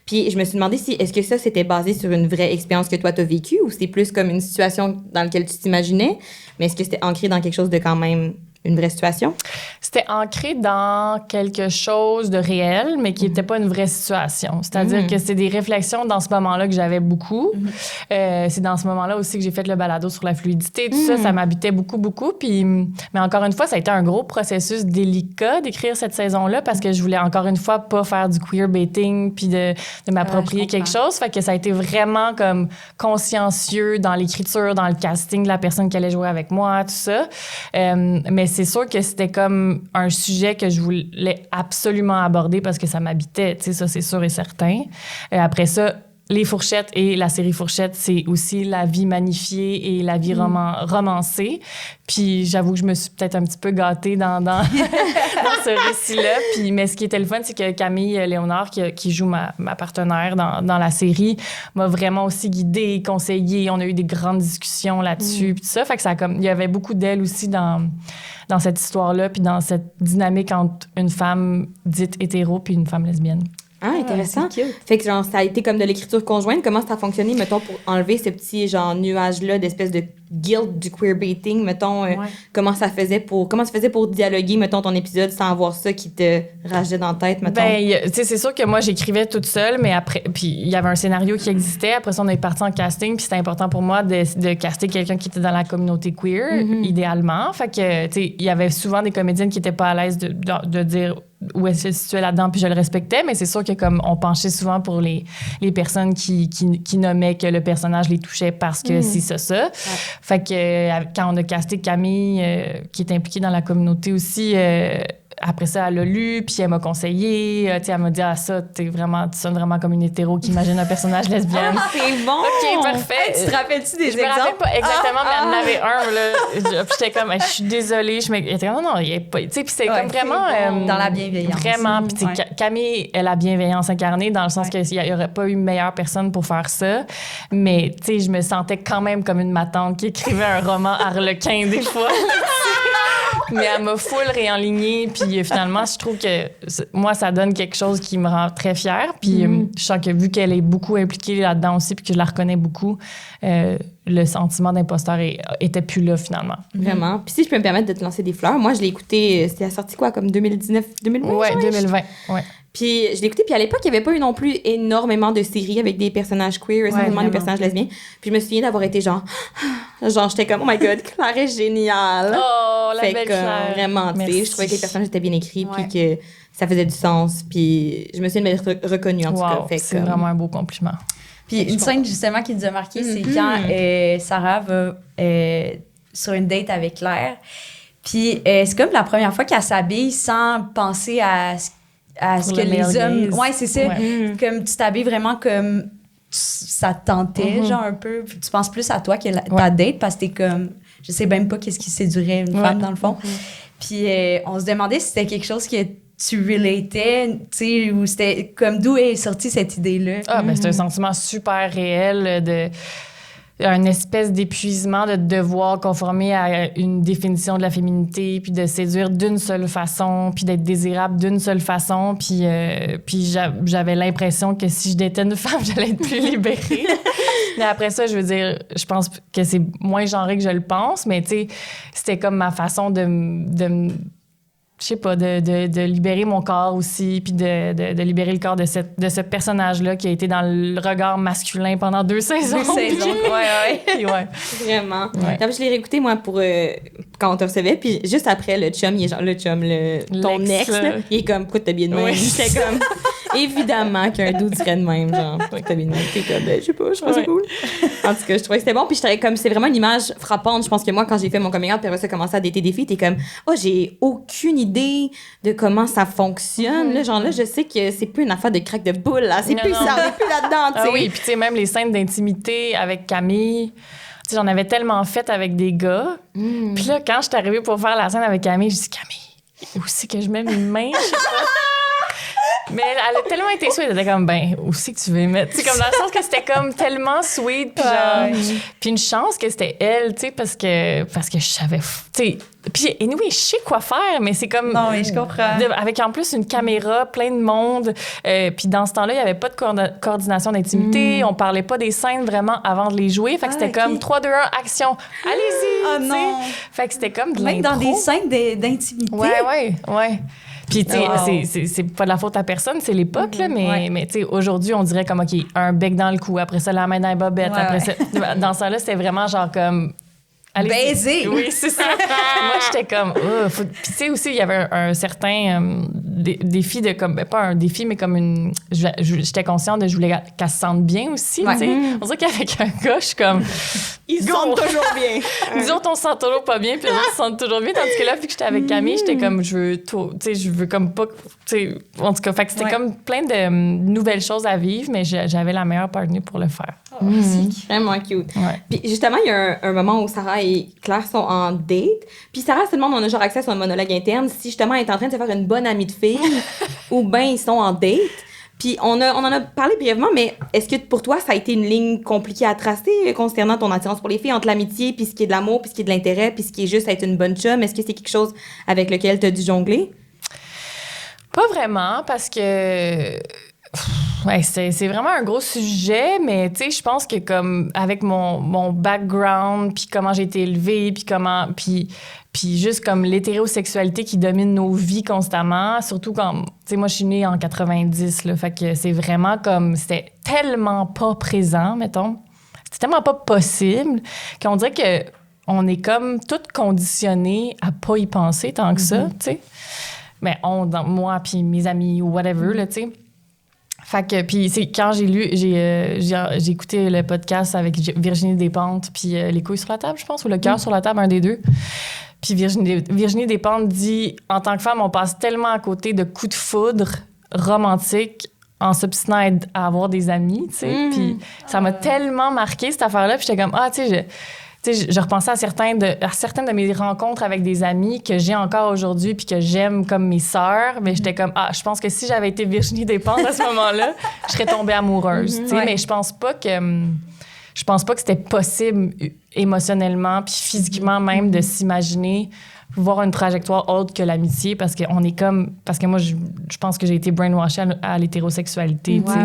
Puis je me suis demandé si est-ce que ça, c'était basé sur une vraie expérience que toi, t'as vécue ou c'est plus comme une situation dans laquelle tu t'imaginais, mais est-ce que c'était ancré dans quelque chose de quand même une vraie situation? C'était ancré dans quelque chose de réel, mais qui n'était pas une vraie situation. C'est-à-dire que c'est des réflexions dans ce moment-là que j'avais beaucoup. C'est dans ce moment-là aussi que j'ai fait le balado sur la fluidité. Tout ça, ça m'habitait beaucoup, beaucoup. Puis, mais encore une fois, ça a été un gros processus délicat d'écrire cette saison-là parce que je voulais encore une fois pas faire du queerbaiting puis de m'approprier quelque chose. Fait que ça a été vraiment comme consciencieux dans l'écriture, dans le casting de la personne qui allait jouer avec moi, tout ça. Mais c'est sûr que c'était comme un sujet que je voulais absolument aborder parce que ça m'habitait, tu sais, ça, c'est sûr et certain. Après ça, les fourchettes et la série Fourchette, c'est aussi la vie magnifiée et la vie romancée. Puis j'avoue que je me suis peut-être un petit peu gâtée dans ce récit-là. Puis, mais ce qui était le fun, c'est que Camille Léonard, qui joue ma partenaire dans la série, m'a vraiment aussi guidée, conseillée. On a eu des grandes discussions là-dessus. Puis tout ça, fait que ça comme il y avait beaucoup d'elle aussi dans cette histoire-là, puis dans cette dynamique entre une femme dite hétéro puis une femme lesbienne. Ah, intéressant. Fait que genre, ça a été comme de l'écriture conjointe. Comment ça a fonctionné, mettons, pour enlever ce petit genre nuage-là d'espèce de guilt du queerbaiting, mettons, comment ça faisait pour dialoguer, mettons, ton épisode sans avoir ça qui te rageait dans la tête, mettons? Ben, tu sais, c'est sûr que moi, j'écrivais toute seule, mais après, puis il y avait un scénario qui existait. Après ça, on est parti en casting, puis c'était important pour moi de caster quelqu'un qui était dans la communauté queer, idéalement. Fait que, tu sais, il y avait souvent des comédiennes qui étaient pas à l'aise de dire où est-ce qu'elle se situait là-dedans, puis je le respectais, mais c'est sûr que comme on penchait souvent pour les personnes qui nommaient que le personnage les touchait parce que c'est ça. Ouais. Fait que quand on a casté Camille, qui est impliquée dans la communauté aussi, après ça, elle l'a lu, puis elle m'a conseillé. Elle m'a dit, ça, tu sonnes vraiment comme une hétéro qui imagine un personnage lesbienne. Ah, c'est bon! OK, parfait. Hey, tu te rappelles-tu des exemples? Je me rappelle pas exactement, mais elle en avait un, là. Puis j'étais comme, je suis désolée. Elle était comme, non, il n'y a pas... Tu sais, puis c'est comme vraiment... Bon. Dans la bienveillance. Vraiment. Puis tu sais, Camille est la bienveillance incarnée, dans le sens qu'il n'y aurait pas eu meilleure personne pour faire ça. Mais, tu sais, je me sentais quand même comme une matante qui écrivait un roman harlequin, des fois. Mais elle m'a full réenlignée. Puis finalement, je trouve que moi, ça donne quelque chose qui me rend très fière. Puis je sens que vu qu'elle est beaucoup impliquée là-dedans aussi, puis que je la reconnais beaucoup, le sentiment d'imposteur était plus là finalement. Vraiment. Puis si je peux me permettre de te lancer des fleurs, moi, je l'ai écouté, c'était sorti quoi, comme 2019, 2020? Ouais, 2020, ouais. Puis je l'ai écouté, puis à l'époque, il n'y avait pas eu non plus énormément de séries avec des personnages queer, essentiellement des personnages lesbiens. Puis je me souviens d'avoir été genre, j'étais comme, oh my God, Claire est géniale. Oh, la fait belle que, Claire. vraiment, tu sais, je trouvais que les personnages étaient bien écrits, puis que ça faisait du sens. Puis je me souviens de m'être reconnue, en tout cas. Fait c'est vraiment un beau compliment. Puis une scène, justement, qui nous a marqué, c'est quand Sarah va sur une date avec Claire. Puis c'est comme la première fois qu'elle s'habille sans penser à ce que les hommes... Ouais, c'est ça. Ouais. Comme tu t'habilles vraiment comme ça te tentait, genre un peu. Puis tu penses plus à toi que ta date parce que t'es comme... Je sais même pas qu'est-ce qui séduirait une femme, dans le fond. Puis on se demandait si c'était quelque chose que tu relatais, tu sais, ou c'était comme d'où est sortie cette idée-là. Ben c'est un sentiment super réel un espèce d'épuisement de devoir conformer à une définition de la féminité, puis de séduire d'une seule façon, puis d'être désirable d'une seule façon. Puis j'avais l'impression que si je datais une femme, j'allais être plus libérée. Mais après ça, je veux dire, je pense que c'est moins genré que je le pense, mais tu sais, c'était comme ma façon de je sais pas, de libérer mon corps aussi, puis de libérer le corps de ce personnage-là qui a été dans le regard masculin pendant 2 saisons. 2 saisons, ouais. Puis ouais. Vraiment. Ouais. Je l'ai réécouté, moi, pour quand on te recevait, puis juste après, le chum, il est genre, ton ex, là, il est comme, pourquoi t'as bien de même? J'étais comme, évidemment qu'un doux serait de même, genre, pourquoi t'as bien de même? T'es comme, je sais pas, je trouve ça cool. En tout cas, je trouvais que c'était bon, puis je trouvais comme, c'est vraiment une image frappante. Je pense que moi, quand j'ai fait mon coming out, puis après ça, commencé à dater des filles, t'es comme, j'ai aucune idée de comment ça fonctionne. Là, genre là, je sais que c'est plus une affaire de craque de boule, là. C'est plus ça, on est plus là-dedans, tu sais. Ah oui, puis tu sais, même les scènes d'intimité avec Camille, tu sais, j'en avais tellement fait avec des gars. Puis là, quand je suis arrivée pour faire la scène avec Camille, je dis, Camille, aussi que je mets mes mains, je sais pas. Mais elle a tellement été sweet, elle était comme, ben, où c'est que tu veux y mettre? C'est comme dans le sens que c'était comme tellement sweet, puis genre, puis une chance que c'était elle, tu sais, parce que je savais, tu sais, puis anyway, je sais quoi faire, mais c'est comme... Non, mais je comprends. Avec en plus une caméra, plein de monde, puis dans ce temps-là, il n'y avait pas de coordination d'intimité, on parlait pas des scènes vraiment avant de les jouer, fait que c'était comme 3, 2, 1, action, allez-y! Oh non! Fait que c'était comme de Même l'impro. dans des scènes d'intimité. Ouais. Puis, tu sais, c'est pas de la faute à personne, c'est l'époque, là, mais tu sais, aujourd'hui, on dirait comme, OK, un bec dans le cou, après ça, la main dans les bobettes, après ça. Dans ça, là, c'était vraiment genre comme. Allez, baiser! Oui, c'est ça. Moi, j'étais comme. Puis, tu sais, aussi, il y avait un certain défi de comme. Ben, pas un défi, mais comme une. J'étais consciente de je voulais qu'elle se sente bien aussi, tu sais. On dirait qu'avec un gars, je suis comme. Ils se sentent toujours bien. Nous autres, on se sent toujours pas bien, puis les autres se sentent toujours bien. Tandis que là, vu que j'étais avec Camille, j'étais comme, je veux comme pas, tu sais, en tout cas, fait que c'était comme plein de nouvelles choses à vivre, mais j'avais la meilleure partenaire pour le faire. Vraiment cute. Ouais. Puis justement, il y a un moment où Sarah et Claire sont en date. Puis Sarah se demande, on a genre accès à son monologue interne, si justement elle est en train de se faire une bonne amie de fille ou bien ils sont en date. Puis on en a parlé brièvement, mais est-ce que pour toi, ça a été une ligne compliquée à tracer concernant ton attirance pour les filles, entre l'amitié, puis ce qui est de l'amour, puis ce qui est de l'intérêt, puis ce qui est juste être une bonne chum? Est-ce que c'est quelque chose avec lequel tu as dû jongler? Pas vraiment, parce que... Ouais, c'est vraiment un gros sujet, mais tu sais, je pense que comme avec mon background, puis comment j'ai été élevée, puis juste comme l'hétérosexualité qui domine nos vies constamment, surtout quand, tu sais, moi, je suis née en 90, là, fait que c'est vraiment comme, c'était tellement pas présent, mettons. C'était tellement pas possible qu'on dirait que on est comme toutes conditionnées à pas y penser tant que ça, tu sais. Mais moi, puis mes amis ou whatever, là, tu sais. Fait que, puis c'est quand j'ai écouté le podcast avec Virginie Despentes, puis Les couilles sur la table, je pense, ou Le cœur sur la table, un des deux. Puis Virginie Despentes dit, en tant que femme, on passe tellement à côté de coups de foudre romantiques en s'obstinant à avoir des amis, tu sais. Puis ça m'a tellement marqué, cette affaire-là. Puis j'étais comme, je repensais à certaines de mes rencontres avec des amis que j'ai encore aujourd'hui puis que j'aime comme mes sœurs, mais j'étais comme, je pense que si j'avais été Virginie Despentes à ce moment-là, je serais tombée amoureuse, tu sais, mais je pense pas que c'était possible émotionnellement puis physiquement même de s'imaginer voir une trajectoire autre que l'amitié parce que moi je pense que j'ai été brainwashée à l'hétérosexualité, tu sais.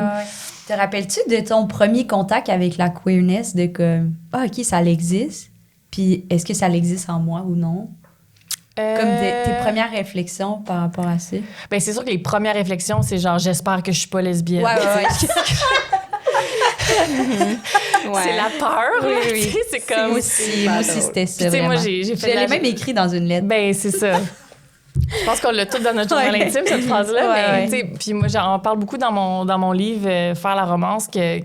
Te rappelles-tu de ton premier contact avec la queerness, de comme, OK, ça existe, puis est-ce que ça existe en moi ou non? Comme tes premières réflexions par rapport à ça? Ben c'est sûr que les premières réflexions, c'est genre, j'espère que je suis pas lesbienne. Ouais. C'est la peur. Oui. C'est comme... Moi aussi, c'était ça, tu sais, moi, vraiment. j'ai fait Je l'ai même écrit dans une lettre. Ben c'est ça. Je pense qu'on l'a tout dans notre journal intime, cette phrase-là. Mais, tu sais, puis moi, j'en parle beaucoup dans mon livre Faire la romance que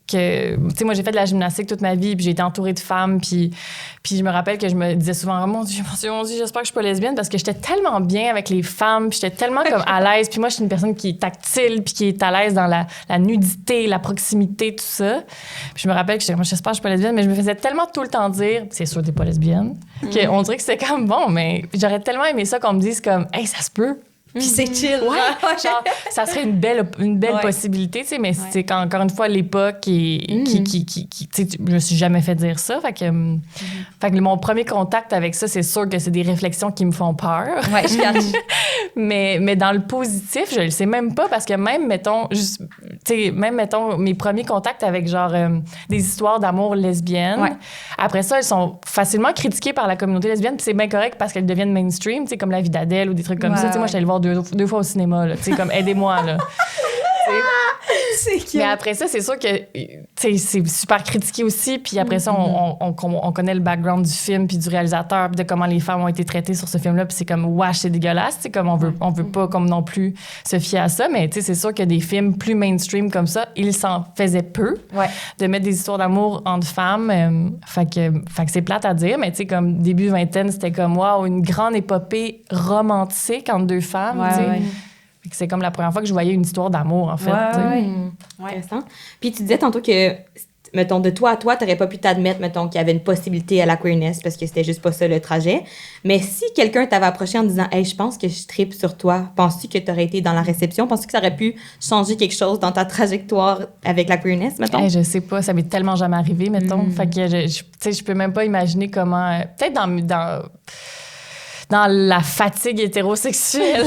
tu sais, moi, j'ai fait de la gymnastique toute ma vie, puis j'ai été entourée de femmes, puis je me rappelle que je me disais souvent, oh mon Dieu, j'espère que je suis pas lesbienne, parce que j'étais tellement bien avec les femmes, puis j'étais tellement comme à l'aise, puis moi, je suis une personne qui est tactile, puis qui est à l'aise dans la nudité, la proximité, tout ça. Puis je me rappelle que j'étais comme, j'espère que je suis pas lesbienne, mais je me faisais tellement tout le temps dire, c'est sûr, t'es pas lesbienne, qu'on dirait que c'était comme, bon, mais j'aurais tellement aimé ça qu'on me dise comme, hey, ça se peut. Puis c'est chill. Ouais, genre, ça serait une belle possibilité, tu sais, mais c'est encore une fois l'époque qui tu sais, je me suis jamais fait dire ça. Fait que mon premier contact avec ça, c'est sûr que c'est des réflexions qui me font peur. Ouais, je cache. mais dans le positif, je le sais même pas parce que même, mettons, mes premiers contacts avec genre des histoires d'amour lesbiennes, après ça, elles sont facilement critiquées par la communauté lesbienne, puis c'est bien correct parce qu'elles deviennent mainstream, tu sais, comme La vie d'Adèle ou des trucs comme ça. Tu sais, moi, j'allais le voir deux fois au cinéma, là, tu sais, comme aidez-moi, là. C'est cute. Mais après ça, c'est sûr que c'est super critiqué aussi. Puis après ça, on connaît le background du film puis du réalisateur puis de comment les femmes ont été traitées sur ce film-là. Puis c'est comme, wesh, c'est dégueulasse. C'est comme, on veut pas comme non plus se fier à ça. Mais tu sais, c'est sûr que des films plus mainstream comme ça, ils s'en faisaient peu de mettre des histoires d'amour entre femmes. Fait que c'est plate à dire. Mais tu sais, comme début vingtaine, c'était comme, waouh, une grande épopée romantique entre deux femmes. Tu sais. C'est comme la première fois que je voyais une histoire d'amour, en fait. Intéressant. Puis tu disais tantôt que mettons, de toi à toi, t'aurais pas pu t'admettre, mettons, qu'il y avait une possibilité à la queerness parce que c'était juste pas ça le trajet. Mais si quelqu'un t'avait approché en disant « Hey, je pense que je tripe sur toi », penses-tu que t'aurais été dans la réception? Penses-tu que ça aurait pu changer quelque chose dans ta trajectoire avec la queerness, mettons? Hey, je sais pas, ça m'est tellement jamais arrivé, mettons. Fait que tu sais, je peux même pas imaginer comment... peut-être dans la fatigue hétérosexuelle,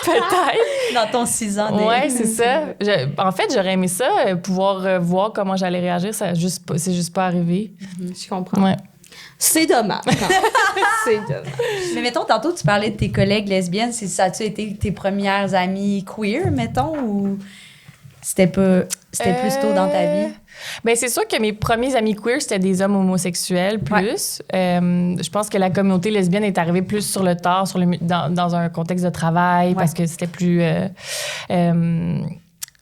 peut-être. Dans ton 6 ans. Ouais, c'est ça. En fait, j'aurais aimé ça, pouvoir voir comment j'allais réagir. C'est juste pas arrivé. Je comprends. Ouais. C'est dommage. C'est dommage. Mais mettons, tantôt, tu parlais de tes collègues lesbiennes. Ça a-tu été tes premières amies queer, mettons, ou c'était plus tôt dans ta vie? Ben c'est sûr que mes premiers amis queer, c'était des hommes homosexuels plus. Je pense que la communauté lesbienne est arrivée plus sur le tard, dans un contexte de travail, parce que c'était plus...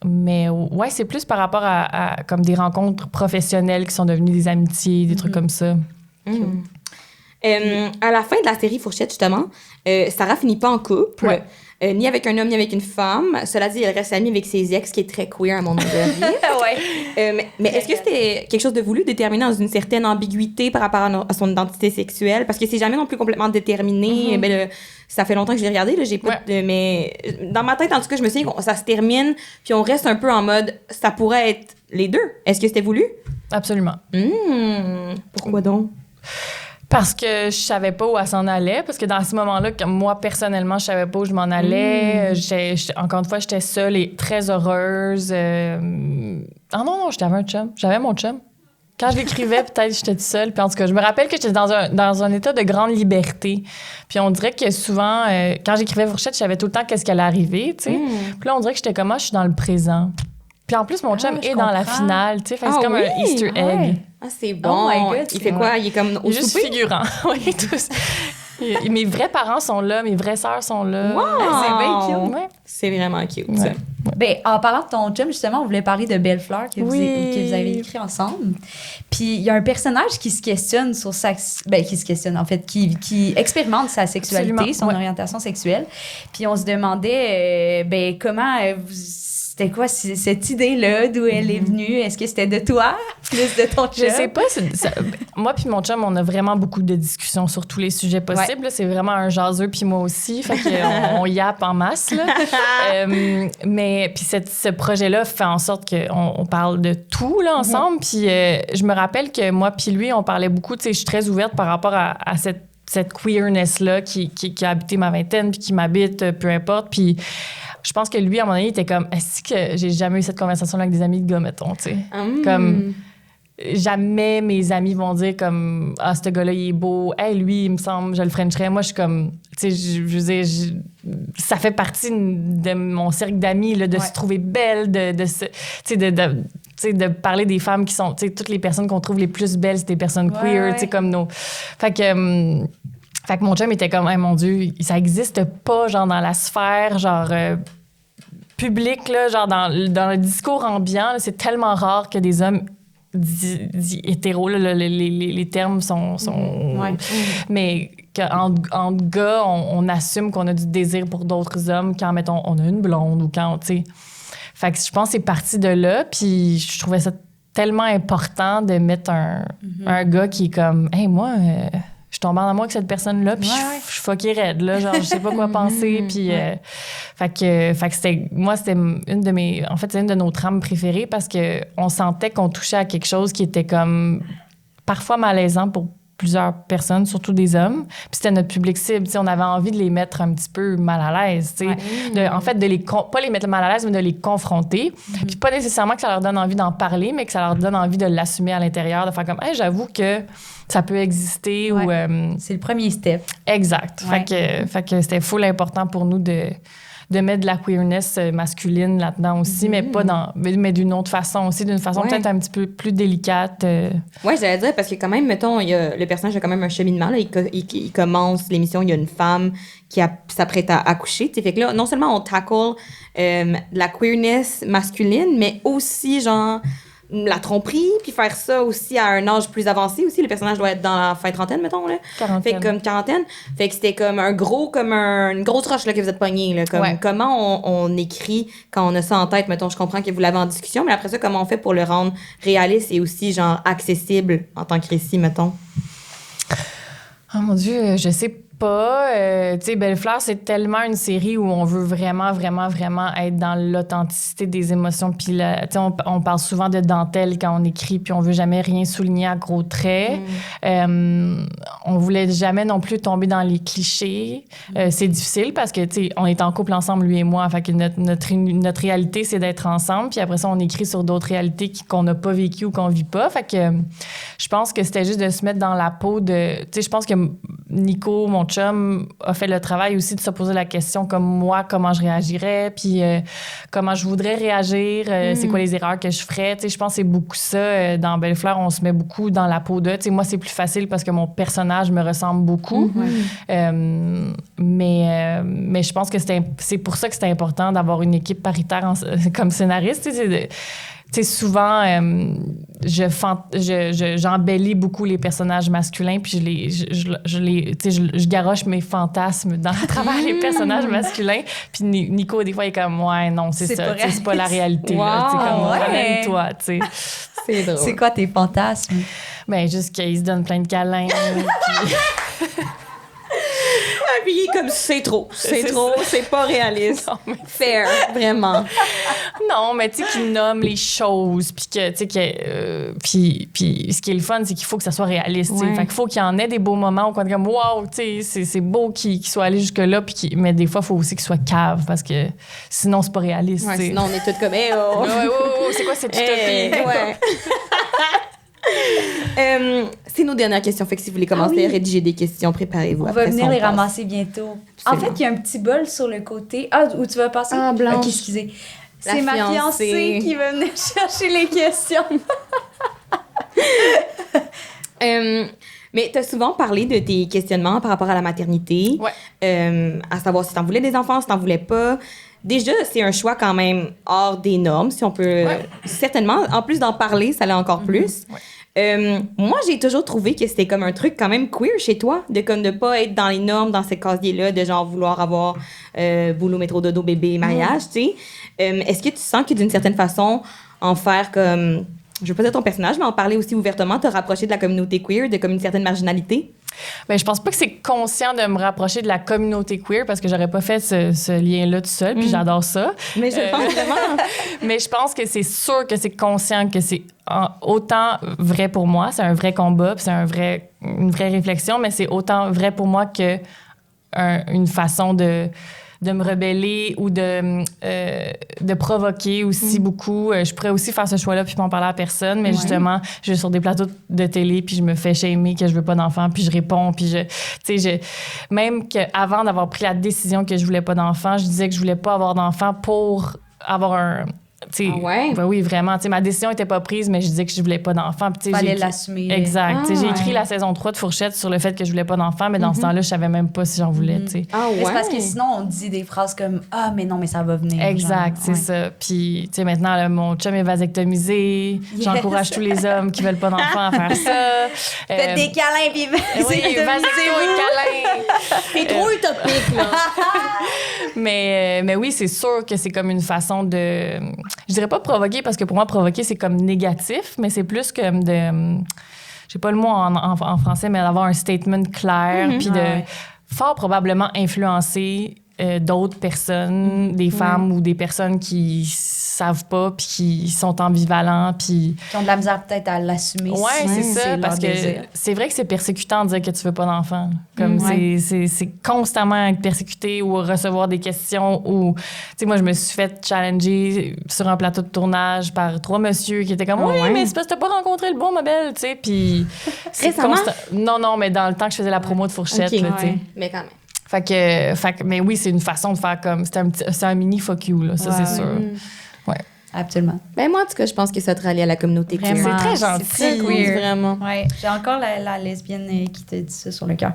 mais ouais, c'est plus par rapport à comme des rencontres professionnelles qui sont devenues des amitiés, des trucs comme ça. À la fin de la série Fourchette, justement, Sarah finit pas en couple, ni avec un homme, ni avec une femme. Cela dit, elle reste amie avec ses ex, qui est très queer à mon avis. Mais est-ce que c'était quelque chose de voulu, déterminé dans une certaine ambiguïté par rapport à son identité sexuelle? Parce que c'est jamais non plus complètement déterminé. Ben, ça fait longtemps que je l'ai regardé, là, j'ai pas mais dans ma tête, en tout cas, je me souviens que ça se termine, puis on reste un peu en mode, ça pourrait être les deux. Est-ce que c'était voulu? Absolument. Pourquoi donc? Parce que je savais pas où elle s'en allait. Parce que dans ce moment-là, moi, personnellement, je savais pas où je m'en allais. Encore une fois, j'étais seule et très heureuse. Ah non, j'avais un chum. J'avais mon chum. Quand je l'écrivais, peut-être j'étais toute seule. Puis en tout cas, je me rappelle que j'étais dans un état de grande liberté. Puis on dirait que souvent, quand j'écrivais Fourchette, je savais tout le temps qu'est-ce qui allait arriver, tu sais. Puis là, on dirait que j'étais comme, je suis dans le présent. Puis en plus, mon chum est dans la finale, tu sais. C'est comme un Easter egg. Ah, c'est bon. Oh my God, il fait quoi? Il est comme au juste souper? figurant. Oui, tous. Mes vrais parents sont là, mes vraies sœurs sont là. Wow! C'est bien cute. Ouais. C'est vraiment cute, ça. Ben, en parlant de ton chum, justement, on voulait parler de Belle Fleur que vous avez écrit ensemble. Puis il y a un personnage qui se questionne sur en fait, qui expérimente sa sexualité, Absolument. son orientation sexuelle. Puis on se demandait, comment c'était quoi cette idée-là, d'où elle est venue? Est-ce que c'était de toi, plus de ton chum? Je sais pas. Moi puis mon chum, on a vraiment beaucoup de discussions sur tous les sujets possibles. Ouais. C'est vraiment un jaseux, puis moi aussi. Fait qu'on yappe en masse, là. Mais puis ce projet-là fait en sorte qu'on parle de tout, là, ensemble. Puis je me rappelle que moi puis lui, on parlait beaucoup. Tu sais, je suis très ouverte par rapport à cette queerness-là qui a habité ma vingtaine, puis qui m'habite, peu importe. Puis je pense que lui, à un moment donné, il était comme, est-ce que j'ai jamais eu cette conversation-là avec des amis de gars, mettons, tu sais. Comme, jamais mes amis vont dire comme, ah, ce gars-là, il est beau. Hey, lui, il me semble, je le frencherais. Moi, je suis comme, tu sais, je veux dire, ça fait partie de mon cercle d'amis, là, de se trouver belle, de parler des femmes qui sont, tu sais, toutes les personnes qu'on trouve les plus belles, c'est des personnes queer, tu sais, comme nos. Fait que mon chum était comme, hey, mon Dieu, ça existe pas, genre, dans la sphère, genre, publique, là, genre, dans le discours ambiant, là, c'est tellement rare que des hommes dits hétéros, là, les termes sont mais qu'en gars, on assume qu'on a du désir pour d'autres hommes quand, mettons, on a une blonde ou quand, tu sais. Fait que je pense que c'est parti de là, puis je trouvais ça tellement important de mettre un gars qui est comme, hey, moi, je tombe en amour avec cette personne-là, puis je suis fucké raide, là, genre, je sais pas quoi penser, puis... Fait que c'était une de nos trames préférées parce qu'on sentait qu'on touchait à quelque chose qui était comme parfois malaisant pour plusieurs personnes, surtout des hommes. Puis c'était notre public cible. T'sais, on avait envie de les mettre un petit peu mal à l'aise. En fait, pas les mettre mal à l'aise, mais de les confronter. Puis pas nécessairement que ça leur donne envie d'en parler, mais que ça leur donne envie de l'assumer à l'intérieur, de faire comme, hey, j'avoue que ça peut exister. Ou, c'est le premier step. Exact. Fait que c'était full important pour nous de mettre de la queerness masculine là-dedans aussi, mais pas mais d'une autre façon aussi, d'une façon peut-être un petit peu plus délicate. Oui, j'allais dire, parce que quand même, mettons, le personnage a quand même un cheminement. Là, il commence l'émission, il y a une femme qui s'apprête à accoucher. Fait que là, non seulement on tackle la queerness masculine, mais aussi, genre, la tromperie, puis faire ça aussi à un âge plus avancé aussi. Le personnage doit être dans la fin trentaine, mettons, là. Fait que comme quarantaine. Fait que c'était comme une grosse roche, là, que vous êtes pognée, là. Comme, comment on écrit quand on a ça en tête, mettons, je comprends que vous l'avez en discussion, mais après ça, comment on fait pour le rendre réaliste et aussi, genre, accessible en tant que récit, mettons? Oh mon Dieu, je sais pas. Tu sais, Belle Fleur, c'est tellement une série où on veut vraiment, vraiment, vraiment être dans l'authenticité des émotions. Puis, tu sais, on parle souvent de dentelle quand on écrit, puis on veut jamais rien souligner à gros traits. On voulait jamais non plus tomber dans les clichés. C'est difficile parce que, tu sais, on est en couple ensemble, lui et moi. Fait que notre réalité, c'est d'être ensemble. Puis après ça, on écrit sur d'autres réalités qu'on n'a pas vécues ou qu'on vit pas. Fait que je pense que c'était juste de se mettre dans la peau de... Tu sais, je pense que Nico, mon chum, a fait le travail aussi de se poser la question comme moi, comment je réagirais, puis comment je voudrais réagir, c'est quoi les erreurs que je ferais. Tu sais, je pense que c'est beaucoup ça. Dans Belle Fleur, on se met beaucoup dans la peau de... Tu sais, moi, c'est plus facile parce que mon personnage me ressemble beaucoup. Mais je pense que c'est pour ça que c'était important d'avoir une équipe paritaire comme scénariste. Tu sais, tu sais, souvent, j'embellis beaucoup les personnages masculins, puis je garoche mes fantasmes à travers les personnages masculins. Puis Nico, des fois, il est comme, ouais, non, c'est ça, c'est pas la réalité. Wow, là, comme, ouais. ramène-toi, tu sais. C'est drôle. C'est quoi tes fantasmes? Ben, juste qu'il se donne plein de câlins. Puis... Puis il est comme, c'est trop, c'est pas réaliste. Non, mais... Fair, vraiment. Non, mais tu sais, qu'il nomme les choses, puis que, tu sais, puis ce qui est le fun, c'est qu'il faut que ça soit réaliste, tu sais. Fait qu'il faut qu'il y en ait des beaux moments où on est comme, wow, tu sais, c'est beau qu'il soit allé jusque-là, mais des fois, il faut aussi qu'il soit cave, parce que sinon, c'est pas réaliste, Ouais, tu sais. sinon, on est toutes comme, hey, oh. C'est quoi cette utopie? Ouais. C'est nos dernières questions. Fait que si vous voulez commencer à rédiger des questions, préparez-vous. On Après va venir ça, les passe. ramasser bientôt. Absolument. En fait, il y a un petit bol sur le côté. Ah, où tu vas passer? Ah, blanche. Ok, excusez. La C'est ma fiancée. fiancée qui va venir chercher les questions. Mais tu as souvent parlé de tes questionnements par rapport à la maternité. Ouais. À savoir si tu en voulais des enfants, si tu n'en voulais pas. Déjà, c'est un choix quand même hors des normes, si on peut... Certainement, en plus d'en parler, ça l'est encore plus. Moi, j'ai toujours trouvé que c'était comme un truc quand même queer chez toi, de comme de pas être dans les normes, dans ces casiers-là, de genre vouloir avoir boulot, métro, dodo, bébé, mariage, tu sais. Est-ce que tu sens que d'une certaine façon, en faire comme... Je veux pas dire ton personnage, mais en parler aussi ouvertement, te rapprocher de la communauté queer, de comme une certaine marginalité? Ben, je pense pas que c'est conscient de me rapprocher de la communauté queer parce que j'aurais pas fait ce lien-là tout seul, puis j'adore ça. Mais je le pense vraiment. Mais je pense que c'est sûr que c'est conscient que c'est autant vrai pour moi, c'est un vrai combat, puis c'est une vraie réflexion, mais c'est autant vrai pour moi que une façon de me rebeller ou de provoquer aussi beaucoup. Je pourrais aussi faire ce choix-là puis pas en parler à personne, mais justement, je vais sur des plateaux de télé puis je me fais shamer que je veux pas d'enfant puis je réponds puis même qu'avant d'avoir pris la décision que je voulais pas d'enfant, je disais que je voulais pas avoir d'enfant pour avoir un... Ben oui, vraiment. Ma décision n'était pas prise, mais je disais que je voulais pas d'enfant. Il fallait l'assumer. Exact. J'ai écrit la saison 3 de Fourchette sur le fait que je voulais pas d'enfant, mais dans ce temps-là, je savais même pas si j'en voulais. Ah ouais? C'est parce que sinon, on dit des phrases comme « Ah, mais non, mais ça va venir. » Exact, c'est ça. Puis, tu sais, maintenant, là, mon chum est vasectomisé. J'encourage tous les hommes qui veulent pas d'enfant à faire ça. Faites des câlins, puis Oui, vasecto et câlin. C'est trop utopique, là. Mais oui, c'est sûr que c'est comme une façon de... Je dirais pas provoquer, parce que pour moi, provoquer, c'est comme négatif, mais c'est plus comme de... J'ai pas le mot en français, mais d'avoir un statement clair, puis de fort probablement influencer d'autres personnes, des femmes ou des personnes qui savent pas, puis qui sont ambivalents, puis... Qui ont de la misère peut-être à l'assumer. Oui, c'est ça, leur parce que désir. c'est vrai que c'est persécutant de dire que tu veux pas d'enfant. Comme c'est constamment être persécuté ou recevoir des questions ou... Tu sais, moi, je me suis fait challenger sur un plateau de tournage par 3 messieurs qui étaient comme « Oui, mais c'est parce que t'as pas rencontré le bon, ma belle, tu sais. » Puis... Récemment? Non, mais dans le temps que je faisais la promo de Fourchette, là, tu sais. Mais quand même. Fait que, mais oui, c'est une façon de faire comme... C'est un mini fuck you, là, ça, c'est sûr. Ouais. Absolument. Ben moi, en tout cas, je pense que ça te rallie à la communauté queer. Vraiment. C'est très gentil. C'est très queer. Vraiment. Ouais. J'ai encore la lesbienne qui te dit ça sur le cœur.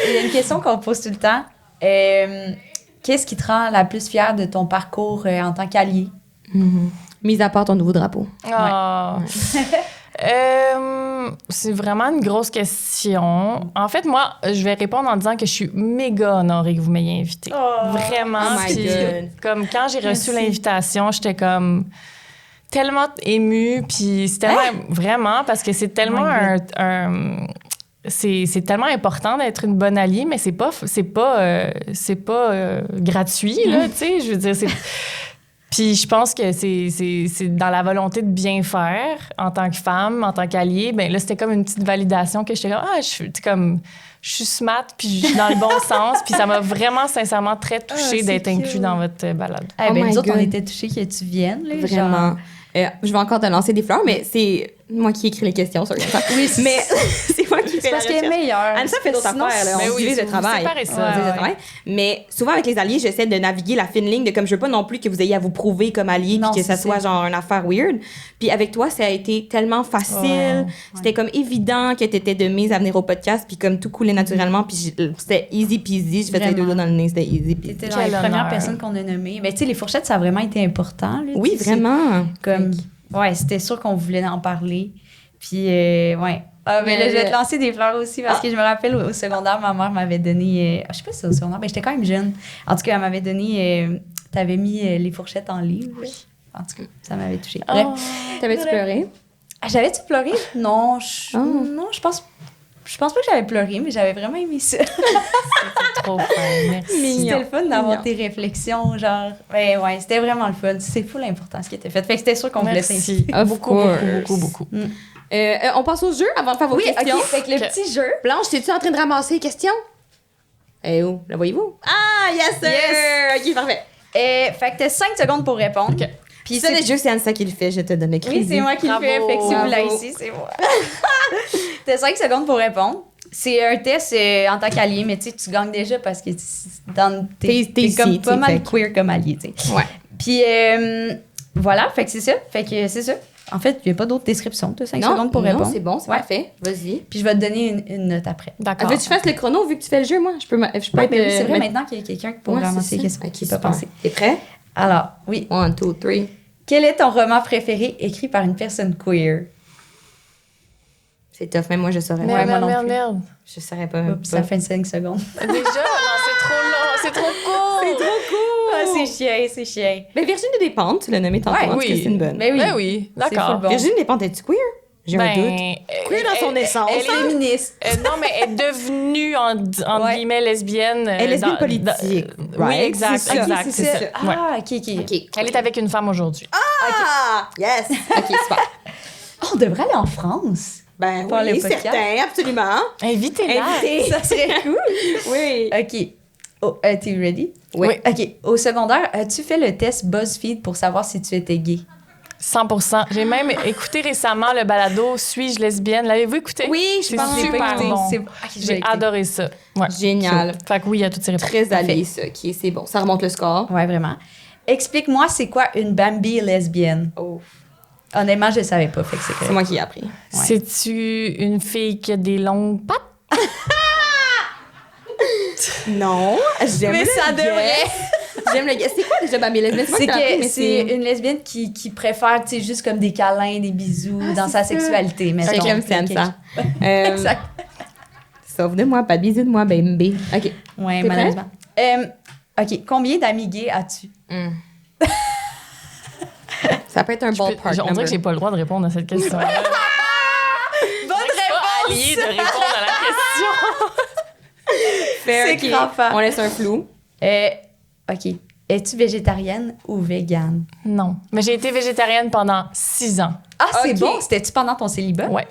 Il y a une question qu'on pose tout le temps. Qu'est-ce qui te rend la plus fière de ton parcours en tant qu'allié? Mis à part ton nouveau drapeau. Ah. C'est vraiment une grosse question. En fait, moi, je vais répondre en disant que je suis méga honorée que vous m'ayez invitée. Vraiment. Oh my Puis, God. comme quand j'ai reçu l'invitation, j'étais comme tellement émue. Puis c'est tellement... Vraiment, parce que c'est tellement c'est tellement important d'être une bonne alliée, mais c'est pas gratuit, là, tu sais. Je veux dire, c'est... Puis je pense que c'est dans la volonté de bien faire en tant que femme, en tant qu'alliée. Ben là, c'était comme une petite validation que j'étais comme, je suis smart, puis je suis dans le bon sens. Puis ça m'a vraiment, sincèrement, très touchée d'être inclus dans votre balade. Eh ben, my nous autres, on God. était touchés que tu viennes. Là, Vraiment. genre. Je vais encore te lancer des fleurs, mais c'est moi qui écris les questions sur Insta. Oui, mais c'est moi qui fais C'est la parce qu'elle est recherche. meilleure. Anne-Ça fait d'autres Sinon, affaires, là. Mais On oui, divise le vous travail. séparez ça. On divise le Ouais. travail. Mais souvent, avec les alliés, j'essaie de naviguer la fine ligne de comme je veux pas non plus que vous ayez à vous prouver comme allié Non, puis que ça c'est soit ça. genre une affaire weird. Puis avec toi, ça a été tellement facile. C'était comme évident que t'étais de mise à venir au podcast puis comme tout coulait naturellement puis c'était easy peasy. Je faisais les Vraiment. deux doigts dans le nez, c'était easy peasy. T'étais genre les Quel premières honneur. personnes qu'on a nommées. Mais tu sais, les fourchettes, ça a vraiment été important. Là, Oui, tu sais, vraiment. Comme, ouais, c'était sûr qu'on voulait en parler. Puis, ouais. Ah, mais là, je vais te lancer des fleurs aussi parce que je me rappelle au secondaire, ma mère m'avait donné. Je sais pas si c'est au secondaire, mais j'étais quand même jeune. En tout cas, elle m'avait donné. T'avais mis les fourchettes en livre. En tout cas, ça m'avait touchée. Bref. T'avais-tu pleuré? Ah, j'avais-tu pleuré? Non, Oh. non, je pense pas que j'avais pleuré, mais j'avais vraiment aimé ça. C'est trop fun, merci. C'était le fun d'avoir Mignon. tes réflexions, genre. Ouais, c'était vraiment le fun. C'est fou l'important ce qui était fait. Fait que c'était sûr qu'on voulait Merci. Of Beaucoup. On passe au jeu avant de faire vos Oui, questions. OK. Fait que le petit jeu. Blanche, t'es-tu en train de ramasser les questions? Eh où? La voyez-vous? Ah, yes, sir! Yes. OK, parfait. Fait que t'as 5 secondes pour répondre. OK. Puis Ça, le jeu, c'est Anne-Ça qui le fait. Je te donne le crédit. Oui, c'est moi qui le Bravo. fais. Fait que si vous Bravo. l'avez ici, c'est moi. T'as 5 secondes pour répondre. C'est un test en tant qu'allié, mais tu sais, tu gagnes déjà parce que t'es T'es comme ici, pas t'sais, mal fait que- queer comme allié, tu sais. Ouais. Puis voilà, fait que c'est ça. Fait que c'est ça. En fait, il n'y a pas d'autre description. T'as 5 secondes pour répondre. Non, c'est bon, c'est Ouais. parfait. Vas-y. Puis je vais te donner une note après. D'accord. Veux-tu que je fasse le chrono vu que tu fais le jeu, moi? Je peux Oui, être, mais oui, c'est vrai, mettre- maintenant qu'il y a quelqu'un qui pourra Ouais, ramasser c'est les ça. questions. Ok, Qui peut super. penser. T'es prêt? Alors, oui. 1, 2, 3. Quel est ton roman préféré écrit par une personne queer? C'est tough, même moi, je saurais. Ouais, moi Merde, non merde, plus. merde. Je saurais pas. Oups, ça fait 5 secondes. Déjà? Non, c'est trop long. C'est trop court. C'est trop cool! Ah, c'est chiant, c'est chiant. Mais Virginie Despentes, tu l'as nommée tantôt. Ouais, en tout oui. cas, c'est une bonne. Ben oui. Ben oui, C'est d'accord. full bon. Virginie Despentes, es-tu queer? J'ai un doute. Queer dans son essence. Elle est Féministe. non, mais elle est devenue, entre Ouais. guillemets, lesbienne. Elle est lesbienne politique, Oui, right? exact, C'est ça. exact, Ok, c'est ça. Ouais. Ah, OK. OK. Elle est avec une femme aujourd'hui. Ah! Yes! OK, super. Oh, on devrait aller en France. Ben Pour le oui, podcast. certain, absolument. Invitez-la. Invitée. Ça serait cool. Oui. OK. Oh, t'es ready? Oui. OK. Au secondaire, as-tu fait le test BuzzFeed pour savoir si tu étais gay? 100%. J'ai même écouté récemment le balado Suis-je lesbienne? L'avez-vous écouté? Oui, je C'est pense que j'ai super pas écouté. bon. C'est- Ok, je vais J'ai l'écouter. adoré ça. Ouais. Génial. Fait que oui, il y a toutes ces réponses. Très allié, ça. OK, c'est bon. Ça remonte le score. Ouais, vraiment. Explique-moi, c'est quoi une Bambi lesbienne? Oh. Honnêtement, je ne savais pas. Fait que c'est C'est correct. moi qui ai appris. C'est-tu une fille qui a des longues pattes? Non, j'aime Mais le ça guess. devrait. J'aime le guess. C'est quoi déjà Bambi lesbienne? C'est que c'est une lesbienne qui préfère, tu sais, juste comme des câlins, des bisous dans sa c'est ça. sexualité. Mais C'est comme ça. Exact. Sauf de moi, pas de bisous de moi, Bambi. OK. Ouais, T'es malheureusement. OK. Combien d'amis gays as-tu? Ça peut être un ballpark On dirait number. que j'ai pas le droit de répondre à cette question. Bonne Pas allié de répondre à la question. Fair, C'est OK. crampant. On laisse un flou. OK. Es-tu végétarienne ou végane? Non. Mais j'ai été végétarienne pendant 6 ans. Ah, c'est OK. bon. C'était-tu pendant ton célibat? Ouais.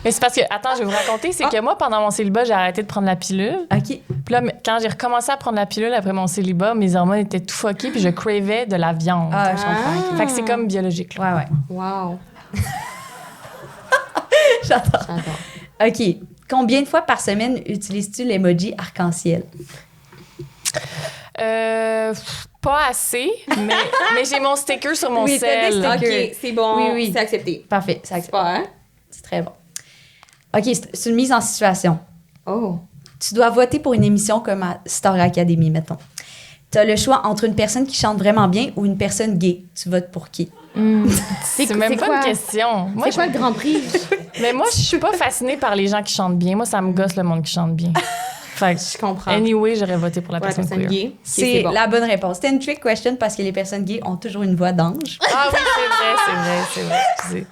Mais c'est parce que, attends, je vais vous raconter, c'est que moi, pendant mon célibat, j'ai arrêté de prendre la pilule. OK. Puis là, quand j'ai recommencé à prendre la pilule après mon célibat, mes hormones étaient tout fuckées, puis je cravais de la viande. Ah, je comprends. Fait que c'est comme biologique. là. Ouais, ouais. Wow. J'adore. J'adore. OK. Combien de fois par semaine utilises-tu l'emoji arc-en-ciel? Pas assez, mais j'ai mon sticker sur mon Oui, t'as des sel. stickers. OK, c'est bon. Oui, oui. C'est accepté. Parfait. Ça C'est pas, hein? C'est très bon. OK. C'est une mise en situation. Oh. Tu dois voter pour une émission comme à Star Academy, mettons. t'as le choix entre une personne qui chante vraiment bien ou une personne gay. Tu votes pour qui? C'est même pas une question. Moi, C'est quoi le Grand Prix? Mais moi, je suis pas fascinée par les gens qui chantent bien. Moi, ça me gosse le monde qui chante bien. Fait que, Je comprends. anyway, j'aurais voté pour la Pour la personne queer. personne gay. C'est bon. la bonne réponse. C'était une trick question parce que les personnes gays ont toujours une voix d'ange. Ah oui, c'est vrai. Excusez.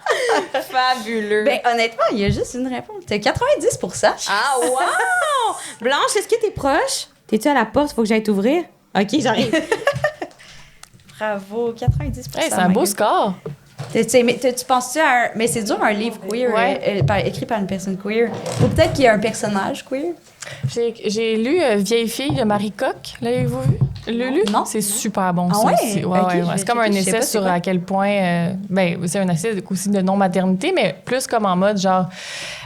Fabuleux. Ben, honnêtement, il y a juste une réponse. T'as 90%. Ah, wow! Blanche, est-ce que t'es proche? T'es-tu à la porte? Faut que j'aille t'ouvrir? OK, j'arrive. Bravo, 90%. Hey, c'est un beau my score. God. Tu penses-tu à un... Mais c'est dur, un livre queer, Ouais. écrit par une personne queer. Ou peut-être qu'il y a un personnage queer. J'ai lu Vieille fille de Marie Coq. L'avez-vous lu? Non. C'est super bon, Ah ça ouais? aussi. Ok, je vais C'est comme un checker, je sais essai pas c'est sur quoi. à quel point... c'est un essai aussi de non-maternité, mais plus comme en mode genre...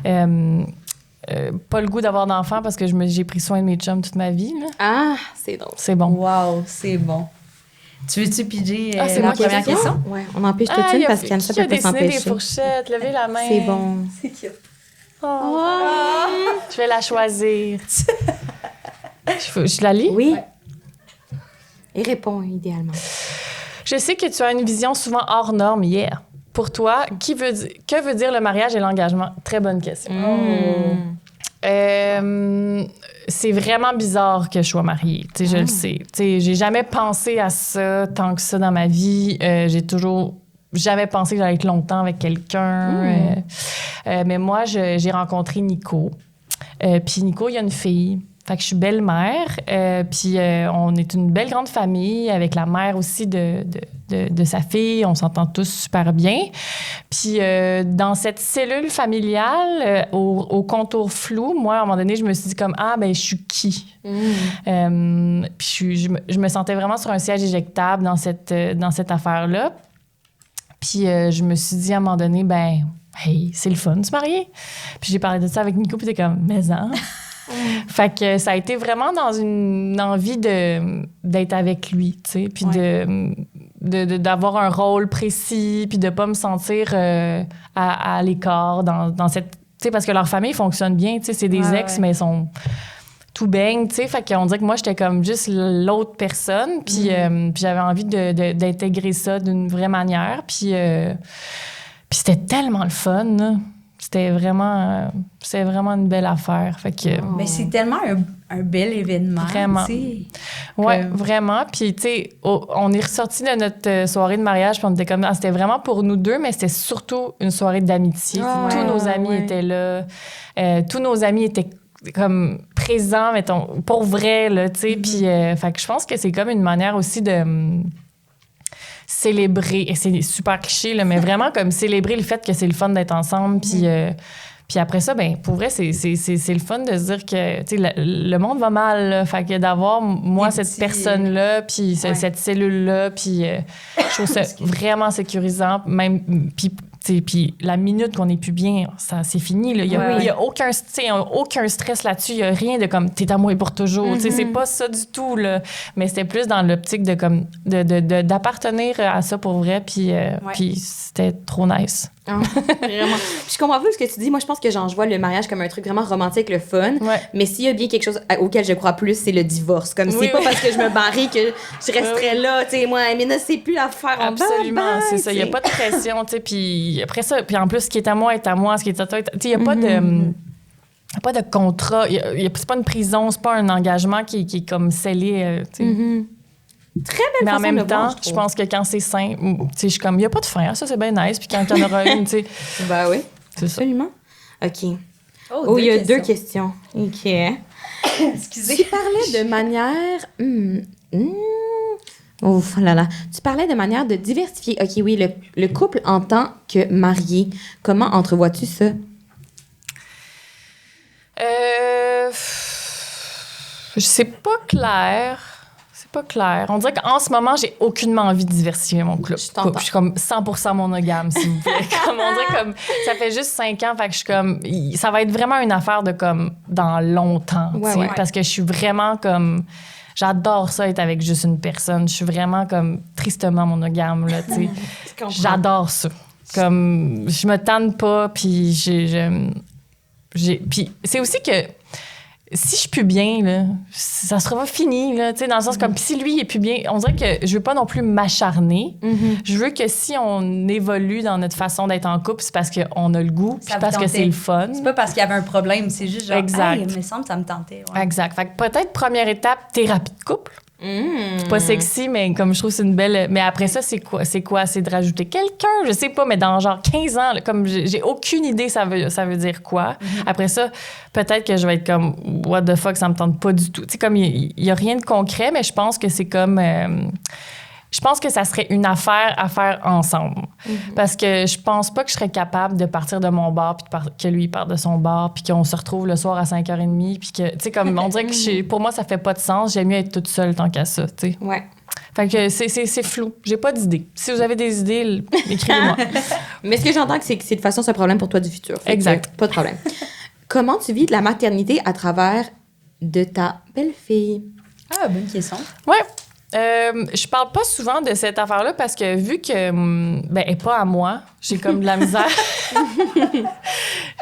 pas le goût d'avoir d'enfant parce que j'ai pris soin de mes chums toute ma vie. Là. Ah, c'est drôle. C'est bon. Wow, c'est bon. Tu veux-tu piger Ah, c'est la moi qui première ai fait ça? question? Ouais, on empêche toute une parce qu'Anne, ça qui a peut pas dessiné des s'empêcher. fourchettes? Levez la main. C'est bon. C'est cute. Je vais la choisir. Je la lis? Oui. Et réponds, idéalement. Je sais que tu as une vision souvent hors norme hier. Pour toi, que veut dire le mariage et l'engagement? Très bonne question. C'est vraiment bizarre que je sois mariée. Tu sais, je le sais. Tu sais, j'ai jamais pensé à ça tant que ça dans ma vie. J'ai toujours jamais pensé que j'allais être longtemps avec quelqu'un. Mais moi, j'ai rencontré Nico. Puis Nico, il y a une fille. Fait que je suis belle-mère. Puis on est une belle grande famille avec la mère aussi de sa fille. On s'entend tous super bien. Puis dans cette cellule familiale, au contour flou, moi, à un moment donné, je me suis dit comme, ah, ben je suis qui? Puis je me sentais vraiment sur un siège éjectable dans cette affaire-là. Puis je me suis dit à un moment donné, ben, hey, c'est le fun de se marier. Puis j'ai parlé de ça avec Nico, puis t'es comme, mais hein? Fait que ça a été vraiment dans une envie d'être avec lui, tu sais, puis d'avoir un rôle précis, puis de pas me sentir à l'écart dans cette... Tu sais, parce que leur famille fonctionne bien, tu sais, c'est des ex, mais ils sont tout baigne, tu sais, fait qu'on dirait que moi, j'étais comme juste l'autre personne, puis j'avais envie d'intégrer ça d'une vraie manière, puis c'était tellement le fun, là. C'était vraiment une belle affaire. Fait que, Mais c'est tellement un bel événement. Vraiment. Tu sais, ouais, vraiment. Puis, tu sais, on est ressorti de notre soirée de mariage, puis on était comme... C'était vraiment pour nous deux, mais c'était surtout une soirée d'amitié. Tous nos amis étaient là. Tous nos amis étaient comme présents, mettons, pour vrai, là, tu sais. Puis, fait que je pense que c'est comme une manière aussi de... célébrer, et c'est super cliché, là, mais vraiment comme célébrer le fait que c'est le fun d'être ensemble, puis après ça, ben pour vrai, c'est le fun de se dire que, tu sais, le monde va mal, là, fait que d'avoir, moi, cette personne-là, puis cette cellule-là, puis je trouve ça vraiment sécurisant, même, puis la minute qu'on n'est plus bien, ça c'est fini. Il n'y a aucun stress là-dessus. Il n'y a rien de comme t'es à moi pour toujours. C'est pas ça du tout. Là. Mais c'était plus dans l'optique d'appartenir à ça pour vrai. Puis c'était trop nice. Vraiment. Puis je comprends plus ce que tu dis. Moi, je pense que je vois le mariage comme un truc vraiment romantique, le fun. Ouais. Mais s'il y a bien quelque chose auquel je crois plus, c'est le divorce. Comme c'est pas parce que je me barrais que je resterais là. Tu sais, moi, Amina, c'est plus l'affaire. Absolument, c'est ça. Il n'y a pas de pression. Puis après ça, puis en plus, ce qui est à moi est à moi. Ce qui est à toi est à toi. Il n'y a pas de... pas de contrat. C'est pas une prison. C'est pas un engagement qui est comme scellé. Très belle mais façon en même de temps, voir, je pense que quand c'est sain, je suis comme, il n'y a pas de fin, ça c'est bien nice. Puis quand il y en aura une, tu sais. Ben oui, c'est absolument. Ça. OK. Oh, il y a deux questions. OK. Excusez. Tu parlais de manière... Ouf, là là. Tu parlais de manière de diversifier. OK, oui, le couple en tant que marié. Comment entrevois-tu ça? C'est pas clair. Pas clair. On dirait qu'en ce moment, j'ai aucunement envie de diversifier mon couple. Je suis comme 100% monogame, s'il vous plaît. Comme, on dirait comme ça fait juste 5 ans, fait que je suis comme ça va être vraiment une affaire de comme dans longtemps, parce que je suis vraiment comme j'adore ça être avec juste une personne. Je suis vraiment comme tristement monogame là, tu sais. J'adore ça. Comme je me tanne pas, puis puis c'est aussi que si je pue bien, là, ça sera pas fini, là, tu sais, dans le sens comme, si lui, il est plus bien, on dirait que je veux pas non plus m'acharner. Je veux que si on évolue dans notre façon d'être en couple, c'est parce qu'on a le goût, puis parce que c'est le fun. C'est pas parce qu'il y avait un problème, c'est juste genre, Exact. hey, il me semble que ça me tentait. Ouais. Exact. Fait que peut-être première étape, thérapie de couple. C'est pas sexy, mais comme je trouve c'est une belle... Mais après ça, c'est quoi? C'est de rajouter quelqu'un, je sais pas, mais dans genre 15 ans, là, comme j'ai aucune idée ça veut dire quoi. Après ça, peut-être que je vais être comme « what the fuck, ça me tente pas du tout ». Tu sais, comme il y a rien de concret, mais je pense que c'est comme... je pense que ça serait une affaire à faire ensemble. Parce que je pense pas que je serais capable de partir de mon bar, puis que lui parte de son bar, puis qu'on se retrouve le soir à 5h30, puis que, tu sais, comme on dirait que pour moi, ça fait pas de sens. J'aime mieux être toute seule tant qu'à ça, tu sais. Ouais. Fait que c'est flou. J'ai pas d'idée. Si vous avez des idées, écrivez-moi. Mais ce que j'entends, c'est que c'est de façon, c'est un problème pour toi du futur. Fait Exact. que, pas de problème. Comment tu vis de la maternité à travers de ta belle-fille? Ah, bonne question. Ouais. Je parle pas souvent de cette affaire-là parce que vu que, elle est pas à moi, j'ai comme de la misère.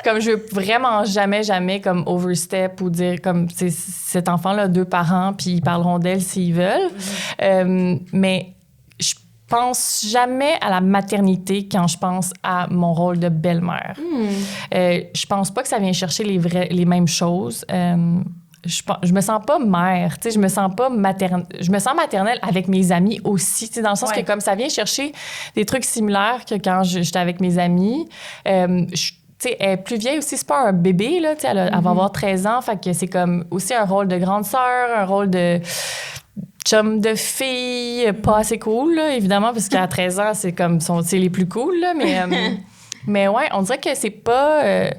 Comme je veux vraiment jamais comme overstep ou dire comme cet enfant-là a 2 parents puis ils parleront d'elle s'ils veulent. Mais je pense jamais à la maternité quand je pense à mon rôle de belle-mère. Je pense pas que ça vient chercher les mêmes choses. Je me sens pas mère, tu sais, je me sens pas maternelle. Je me sens maternelle avec mes amis aussi, tu sais, dans le sens que comme ça vient chercher des trucs similaires que quand j'étais avec mes amis. Tu sais, elle est plus vieille aussi, c'est pas un bébé, là, tu sais, elle va avoir 13 ans, fait que c'est comme aussi un rôle de grande sœur, un rôle de chum de fille, pas assez cool, là, évidemment, parce qu'à 13 ans, c'est comme, c'est les plus cool, là, mais... Mais ouais, on dirait que c'est pas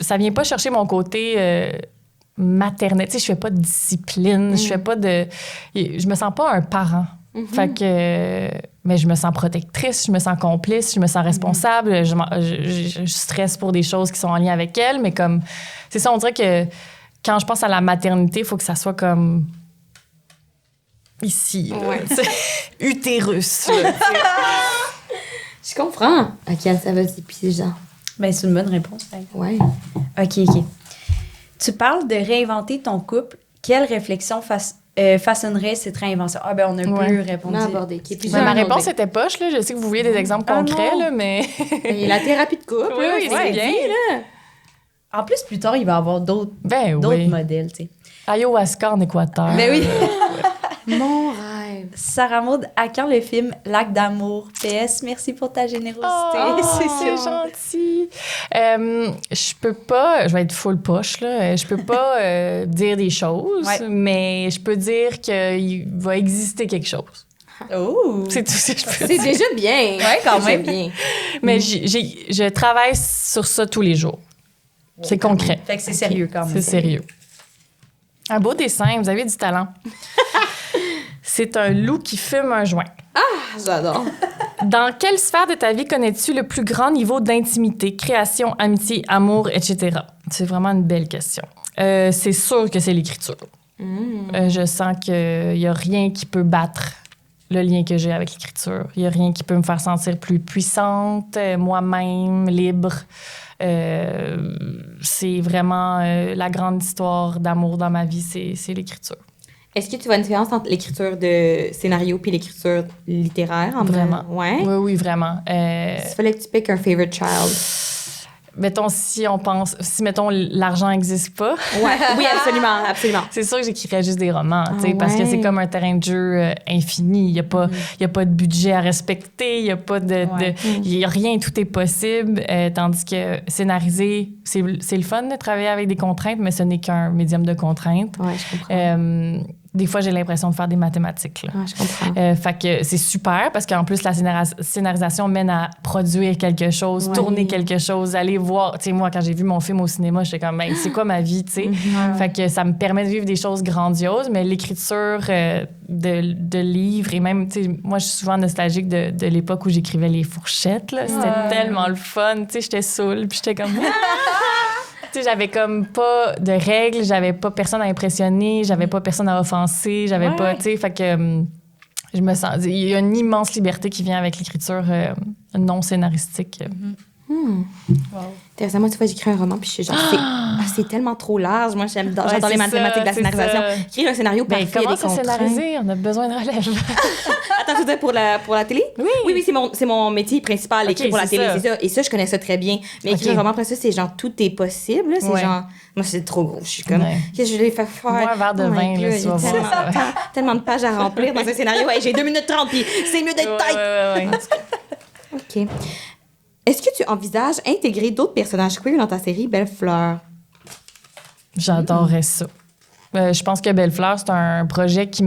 ça vient pas chercher mon côté maternel. Tu sais, je fais pas de discipline, je fais pas je me sens pas un parent. Fait que mais je me sens protectrice, je me sens complice, je me sens responsable, je stresse pour des choses qui sont en lien avec elle, mais comme c'est ça, on dirait que quand je pense à la maternité, il faut que ça soit comme ici, là, utérus. Là, Je comprends. OK, ça va depuis genre. Ben, c'est une bonne réponse. Ouais. OK. Tu parles de réinventer ton couple. Quelle réflexion façonnerait cette réinvention? Ah, ben, on a un peu répondu. On a abordé. Ma réponse était poche, là. Je sais que vous vouliez des exemples concrets, là, mais... Et la thérapie de couple, oui, c'est bien. Là. En plus tard, il va y avoir d'autres modèles, tu sais. Ayahuasca en Équateur. Ben oui. Mon rêve. Sarah Maud, à quand le film Lac d'amour? PS, merci pour ta générosité. C'est gentil. Je peux pas... Je vais être full poche, là. Je peux pas dire des choses, mais je peux dire qu'il va exister quelque chose. Oh! C'est tout ce que je peux C'est dire. déjà bien. Ouais, quand même. Bien. Mais je travaille sur ça tous les jours. C'est concret. Fait que c'est sérieux quand même. C'est sérieux. Un beau dessin, vous avez du talent. C'est un loup qui fume un joint. Ah, j'adore. Dans quelle sphère de ta vie connais-tu le plus grand niveau d'intimité, création, amitié, amour, etc.? C'est vraiment une belle question. C'est sûr que c'est l'écriture. Je sens qu'il n'y a rien qui peut battre le lien que j'ai avec l'écriture. Il n'y a rien qui peut me faire sentir plus puissante, moi-même, libre. C'est vraiment la grande histoire d'amour dans ma vie, c'est l'écriture. Est-ce que tu vois une différence entre l'écriture de scénario puis l'écriture littéraire? Vraiment. Ouais? Oui, vraiment. S'il fallait que tu piques un favorite child. Mettons, si mettons, l'argent n'existe pas. Ouais. Oui, absolument. C'est sûr que j'écrirais juste des romans, parce que c'est comme un terrain de jeu infini. Il n'y a pas de budget à respecter, il n'y a pas il y a rien, tout est possible. Tandis que scénariser, c'est le fun de travailler avec des contraintes, mais ce n'est qu'un médium de contraintes. Ouais, je comprends. Des fois, j'ai l'impression de faire des mathématiques. Là. Ah, je comprends. Fait que c'est super parce qu'en plus, la scénarisation mène à produire quelque chose, tourner quelque chose, aller voir. Tu sais, moi, quand j'ai vu mon film au cinéma, j'étais comme, c'est quoi ma vie, tu sais? Fait que ça me permet de vivre des choses grandioses, mais l'écriture de livres et même, tu sais, moi, je suis souvent nostalgique de l'époque où j'écrivais les fourchettes, là. C'était tellement le fun, tu sais, j'étais saoule, puis j'étais comme... Tu sais, j'avais comme pas de règles, j'avais pas personne à impressionner, j'avais pas personne à offenser, j'avais pas, tu sais, fait que je me sens... Il y a une immense liberté qui vient avec l'écriture non scénaristique. Wow. Moi, tu vois, j'écris un roman, puis je suis genre, c'est tellement trop large. Moi, j'adore Ouais, les c'est mathématiques de la ça, scénarisation. c'est ça. Écrire un scénario Ben, parfait, comment des se contraintes. scénariser? On a besoin de relève. Attends, tu veux dire pour la télé? Oui, c'est mon métier principal, écrire pour la c'est télé, ça. c'est ça. Et ça, je connais ça très bien. Mais écrire un roman, après ça, c'est genre, tout est possible. Là. C'est Ouais. genre, moi, c'est trop gros. Je suis comme, Ouais. qu'est-ce que je l'ai fait faire? Moi, un verre de Oh my vin, God, là, il y tu a vas voir. tellement de pages à remplir dans un scénario. Hey, j'ai 2 minutes 30, puis c'est mieux d'être tête. Ouais. OK. Est-ce que tu envisages intégrer d'autres personnages queer dans ta série Belle Fleur? J'adorerais ça. Je pense que Belle Fleur, c'est un projet qui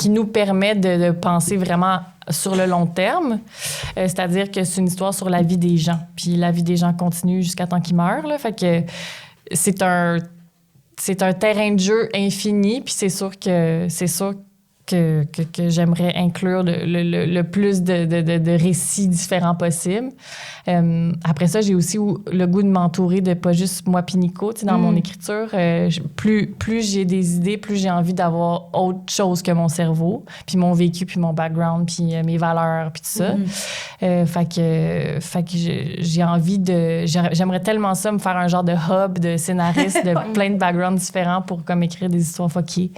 nous permet de penser vraiment sur le long terme. C'est-à-dire que c'est une histoire sur la vie des gens. Puis la vie des gens continue jusqu'à temps qu'ils meurent. Là. Fait que c'est un terrain de jeu infini. Puis c'est sûr que j'aimerais inclure le plus de récits différents possibles. Après ça, j'ai aussi le goût de m'entourer de pas juste moi puis Nico. Tu sais, dans mon écriture, plus j'ai des idées, plus j'ai envie d'avoir autre chose que mon cerveau, puis mon vécu, puis mon background, puis mes valeurs, puis tout ça. Fait que j'ai envie j'aimerais tellement ça, me faire un genre de hub de scénariste de plein de backgrounds différents pour comme écrire des histoires fuckées.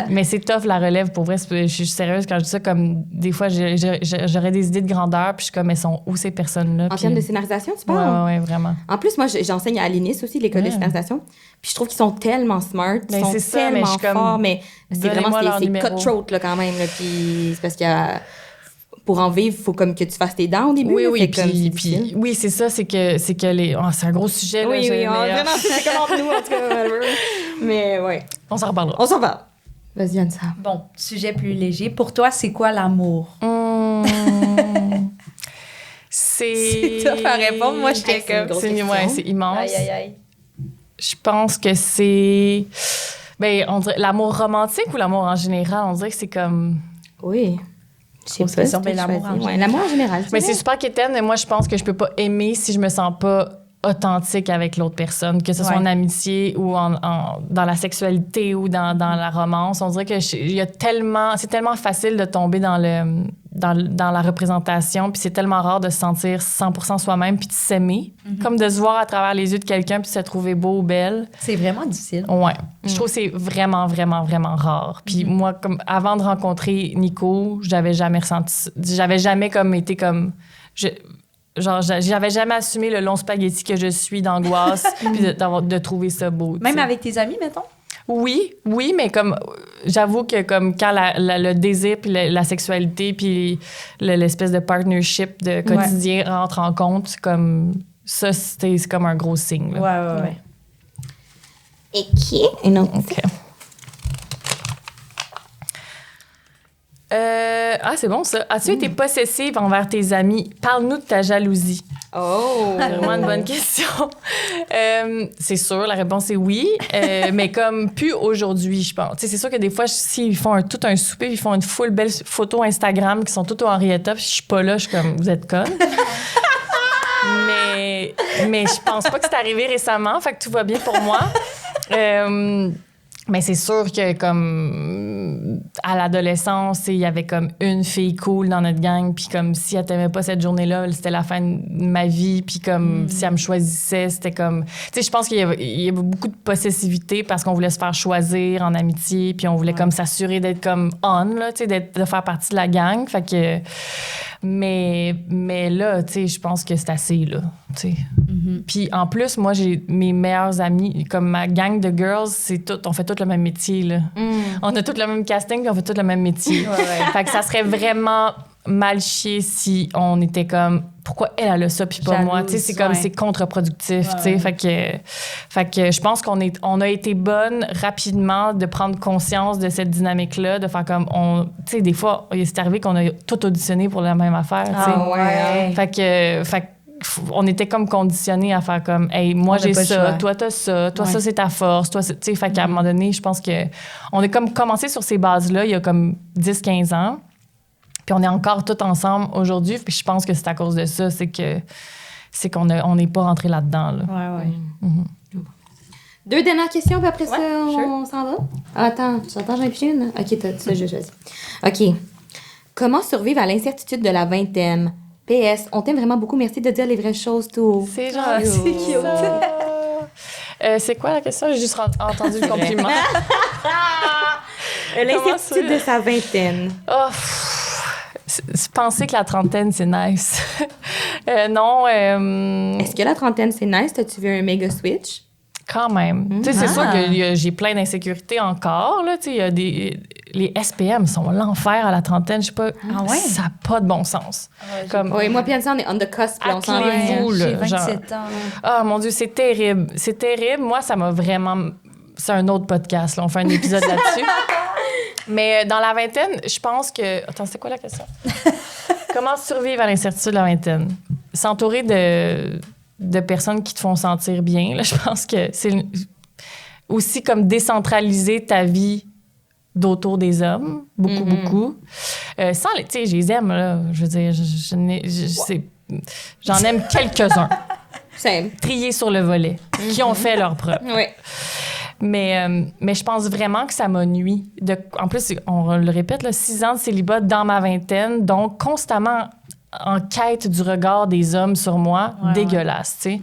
Mais c'est tough la relève, pour vrai. Je suis sérieuse quand je dis ça, comme des fois, j'aurais des idées de grandeur, puis je suis comme, elles sont où ces personnes-là? En termes de scénarisation, tu parles? Ouais, vraiment. En plus, moi, j'enseigne à l'INIS aussi, l'école de scénarisation. Puis je trouve qu'ils sont tellement smart, ils Ben, sont c'est ça, mais tellement je suis comme, forts, mais c'est donnez-moi vraiment leur c'est numéro. cutthroat là, quand même. Là, puis c'est parce qu'il y a... Pour en vivre, il faut comme que tu fasses tes dents au début. Oui, là, oui, fait comme c'est puis difficile. oui, c'est ça, c'est que les... Oh, c'est un gros sujet, là. Oui, mais, vraiment, c'est comme entre nous, en tout cas, whatever. Mais ouais, on s'en reparlera. on s'en va. Vas-y, Anne-Sa. Bon, sujet plus léger. Pour toi, c'est quoi l'amour? C'est... C'est tough à répondre. Moi, j'étais Hey, c'est une comme... grosse C'est question. ouais, c'est immense. Aïe, aïe, aïe. Je pense que c'est... Ben, on dirait l'amour romantique ou l'amour en général? On dirait que c'est comme... Oui. Je sais Grosse pas. question, c'est mais toi qui l'amour en choisis. Ouais, général. l'amour en général. Mais c'est super quétaine, mais moi, je pense que je peux pas aimer si je me sens pas authentique avec l'autre personne, que ce soit Ouais. en amitié ou dans la sexualité ou dans la romance. On dirait que il y a tellement... C'est tellement facile de tomber dans la représentation, puis c'est tellement rare de se sentir 100% soi-même puis de s'aimer, comme de se voir à travers les yeux de quelqu'un puis de se trouver beau ou belle. C'est vraiment difficile. Ouais. Je trouve que c'est vraiment, vraiment, vraiment rare. Puis moi, comme avant de rencontrer Nico, j'avais jamais ressenti ça. J'avais jamais comme été comme... j'avais jamais assumé le long spaghetti que je suis d'angoisse puis de trouver ça beau. tu Même sais. avec tes amis, mettons? Oui, mais comme j'avoue que comme quand le désir puis la sexualité puis l'espèce de partnership de quotidien rentre en compte, comme ça, c'est comme un gros signe. Là. Ouais. Et qui? Une autre. OK. C'est bon, ça. As-tu été possessive envers tes amis? Parle-nous de ta jalousie. Oh! C'est vraiment une bonne question. C'est sûr, la réponse est oui. Mais comme plus aujourd'hui, je pense. Tu sais, c'est sûr que des fois, s'ils font tout un souper, ils font une full belle photo Instagram qui sont toutes au Henrietta, puis je suis pas là, je suis comme, vous êtes connes. mais je pense pas que c'est arrivé récemment, fait que tout va bien pour moi. Mais c'est sûr que comme à l'adolescence, il y avait comme une fille cool dans notre gang, puis comme si elle t'aimait pas cette journée-là, c'était la fin de ma vie, puis comme si elle me choisissait, c'était comme... Tu sais, je pense qu'il y avait beaucoup de possessivité parce qu'on voulait se faire choisir en amitié, puis on voulait comme s'assurer d'être comme on, là, tu sais, de faire partie de la gang, fait que... Mais là, tu sais, je pense que c'est assez, là, tu sais. Puis en plus, moi, j'ai mes meilleurs amis, comme ma gang de girls, on fait tous le même métier, là. On a tous le même casting, puis on fait tous le même métier. Fait que ça serait vraiment mal chier si on était comme, pourquoi elle a ça, puis pas moi? Tu sais, c'est comme, c'est contre-productif, tu sais. Fait que je pense on a été bonne rapidement de prendre conscience de cette dynamique-là, de faire comme, tu sais, des fois, c'est arrivé qu'on a tout auditionné pour la même affaire, tu sais. Ouais. Fait que on était comme conditionnés à faire comme, hey, moi j'ai ça, toi t'as ça, toi ça c'est ta force, toi tu sais, fait qu'à un moment donné, je pense que on est comme commencé sur ces bases-là il y a comme 10-15 ans, puis on est encore tous ensemble aujourd'hui, puis je pense que c'est à cause de ça, c'est qu'on n'est pas rentré là-dedans, là. Ouais. 2 dernières questions, puis après ça, sure. on s'en va? Attends, j'en ai plus une? OK, t'as ça, je choisis. OK. Comment survivre à l'incertitude de la vingtaine? PS, on t'aime vraiment beaucoup. Merci de dire les vraies choses tout haut. C'est gentil. c'est cute. C'est quoi la question? J'ai juste entendu le compliment. L'incertitude de sa vingtaine. Oh, penser que la trentaine, c'est nice. Non. Est-ce que la trentaine, c'est nice? T'as-tu vu un méga switch? Quand même. Tu sais, c'est sûr que j'ai plein d'insécurités encore. Là. Tu sais, il y a les SPM sont l'enfer à la trentaine. Je sais pas. Ah ouais? Ça n'a pas de bon sens. Comme, Oui, moi, Pianza, on est on the cusp. Là, on s'en vient. Attelez-vous, là, J'ai 27 ans. Ah, mon Dieu, c'est terrible. C'est terrible. Moi, ça m'a vraiment... C'est un autre podcast, là. On fait un épisode là-dessus. Mais dans la vingtaine, je pense que... Attends, c'est quoi la question? Comment survivre à l'incertitude de la vingtaine? S'entourer de personnes qui te font sentir bien. Là, je pense que c'est aussi comme décentraliser ta vie d'autour des hommes. Beaucoup, beaucoup. Sans les... Tu sais, je les aime, là. Je veux dire, j'en aime quelques-uns. Same. Triés sur le volet, qui ont fait leur preuve. Oui. Mais je pense vraiment que ça m'a nui. En plus, on le répète, là, 6 ans de célibat dans ma vingtaine, donc constamment en quête du regard des hommes sur moi, dégueulasse, tu sais.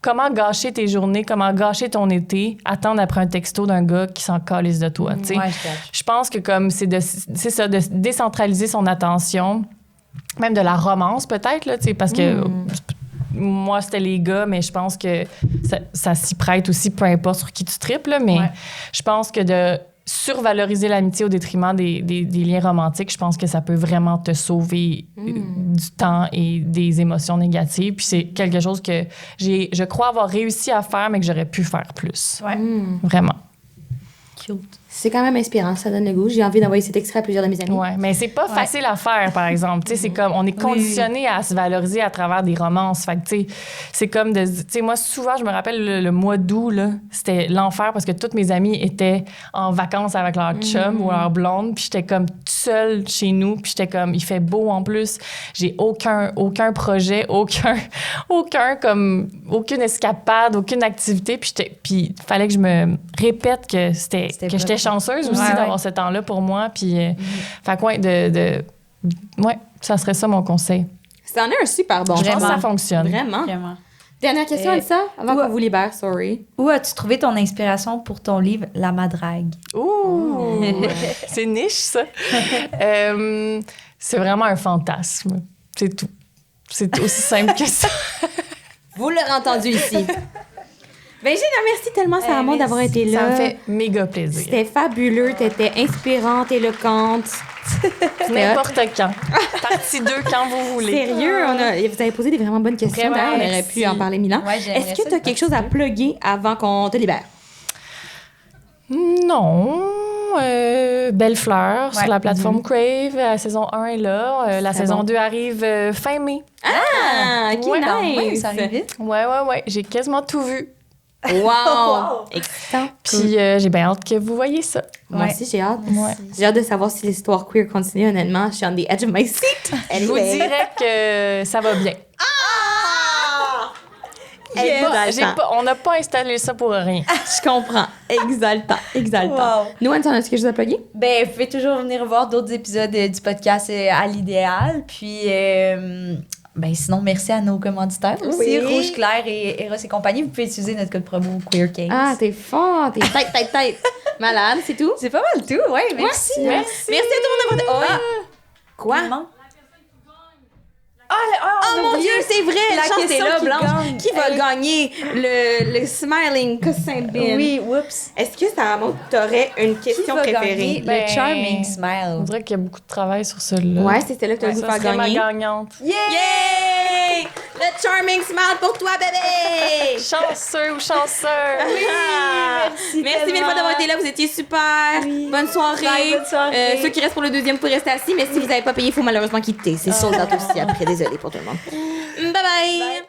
Comment gâcher tes journées, comment gâcher ton été, attendre après un texto d'un gars qui s'en calisse de toi, tu sais. Ouais, Je pense que comme c'est ça, de décentraliser son attention, même de la romance peut-être, là, tu sais, parce que... Moi, c'était les gars, mais je pense que ça s'y prête aussi, peu importe sur qui tu tripes, là, mais je pense que de survaloriser l'amitié au détriment des liens romantiques, je pense que ça peut vraiment te sauver du temps et des émotions négatives. Puis c'est quelque chose que je crois avoir réussi à faire, mais que j'aurais pu faire plus. Ouais. Vraiment. Cute. C'est quand même inspirant, ça donne le goût. J'ai envie d'envoyer cet extrait à plusieurs de mes amis. Ouais, mais c'est pas facile à faire, par exemple. Tu sais, c'est comme, on est conditionné à se valoriser à travers des romances. Fait que, tu sais, c'est comme de... Tu sais, moi, souvent, je me rappelle le mois d'août, là, c'était l'enfer parce que toutes mes amies étaient en vacances avec leur chum ou leur blonde, puis j'étais comme toute seule chez nous, puis j'étais comme, il fait beau en plus, j'ai aucun projet, aucune escapade, aucune activité, puis il fallait que je me répète que j'étais chanceuse aussi d'avoir ce temps-là pour moi. Puis, fait quoi, ouais, ça serait ça mon conseil. C'en est un super bon. Je pense que ça fonctionne. Vraiment. Vraiment. Dernière question, Elsa, avant qu'on vous libère, sorry. Où as-tu trouvé ton inspiration pour ton livre La Madrague? Ouh! C'est niche, ça. C'est vraiment un fantasme. C'est tout. C'est aussi simple que ça. Vous l'aurez entendu ici. Virginie, merci tellement, Sarah Maud, d'avoir été là. Ça me fait méga plaisir. C'était fabuleux, t'étais inspirante, éloquente. N'importe quand. Partie 2, quand vous voulez. Sérieux, vous avez posé des vraiment bonnes questions. Vraiment, D'ailleurs, on aurait merci. pu en parler 1000 ans. Ouais, j'aimerais Est-ce que ça, tu as quelque chose à plugger avant qu'on te libère? Non. Belle Fleur sur la plateforme Crave. La saison 1 est là. La saison 2 arrive fin mai. Ah, ok, Ouais, nice. Ça arrive vite. Ouais. J'ai quasiment tout vu. Wow! Excitant. Puis j'ai bien hâte que vous voyez ça. Moi aussi, j'ai hâte. Ouais. J'ai hâte de savoir si l'histoire queer continue, honnêtement. Je suis on the edge of my seat. Je vous dirais que ça va bien. On n'a pas installé ça pour rien. Je comprends. Exaltant. Wow. Nous, Anne, t'en as-tu quelque chose à plugger? Ben, vous pouvez toujours venir voir d'autres épisodes du podcast à l'idéal. Puis, ben, sinon, merci à nos commanditaires aussi, Oui. Rouge Clair et Eros et compagnie. Vous pouvez utiliser notre code promo QueerCase. Ah, t'es fort. T'es tête. Malade, c'est tout? C'est pas mal tout, ouais. Merci. Merci. Merci à tout le monde d'avoir... Quoi? Oh mon Dieu, c'est vrai! La chance question est là, qui Blanche. gagne. Qui va gagner le Smiling Cossin Bin? Oui, whoops. Est-ce que ça montre que t'aurais une question Qui va préférée? gagner Ben, le Charming Smile? On dirait qu'il y a beaucoup de travail sur celui-là. Ouais, c'est celle-là que tu as voulu ça faire serait gagner. ma gagnante. Yay! Le Charming Smile pour toi, bébé! Chanceux ou chanceux. Merci mille fois d'avoir été là, vous étiez super. Bonne soirée. Bye, bonne soirée. Ceux qui restent pour le deuxième, vous rester assis, mais si vous n'avez pas payé, il faut malheureusement quitter. C'est sold out aussi après. Désolée pour tout le monde. Bye bye.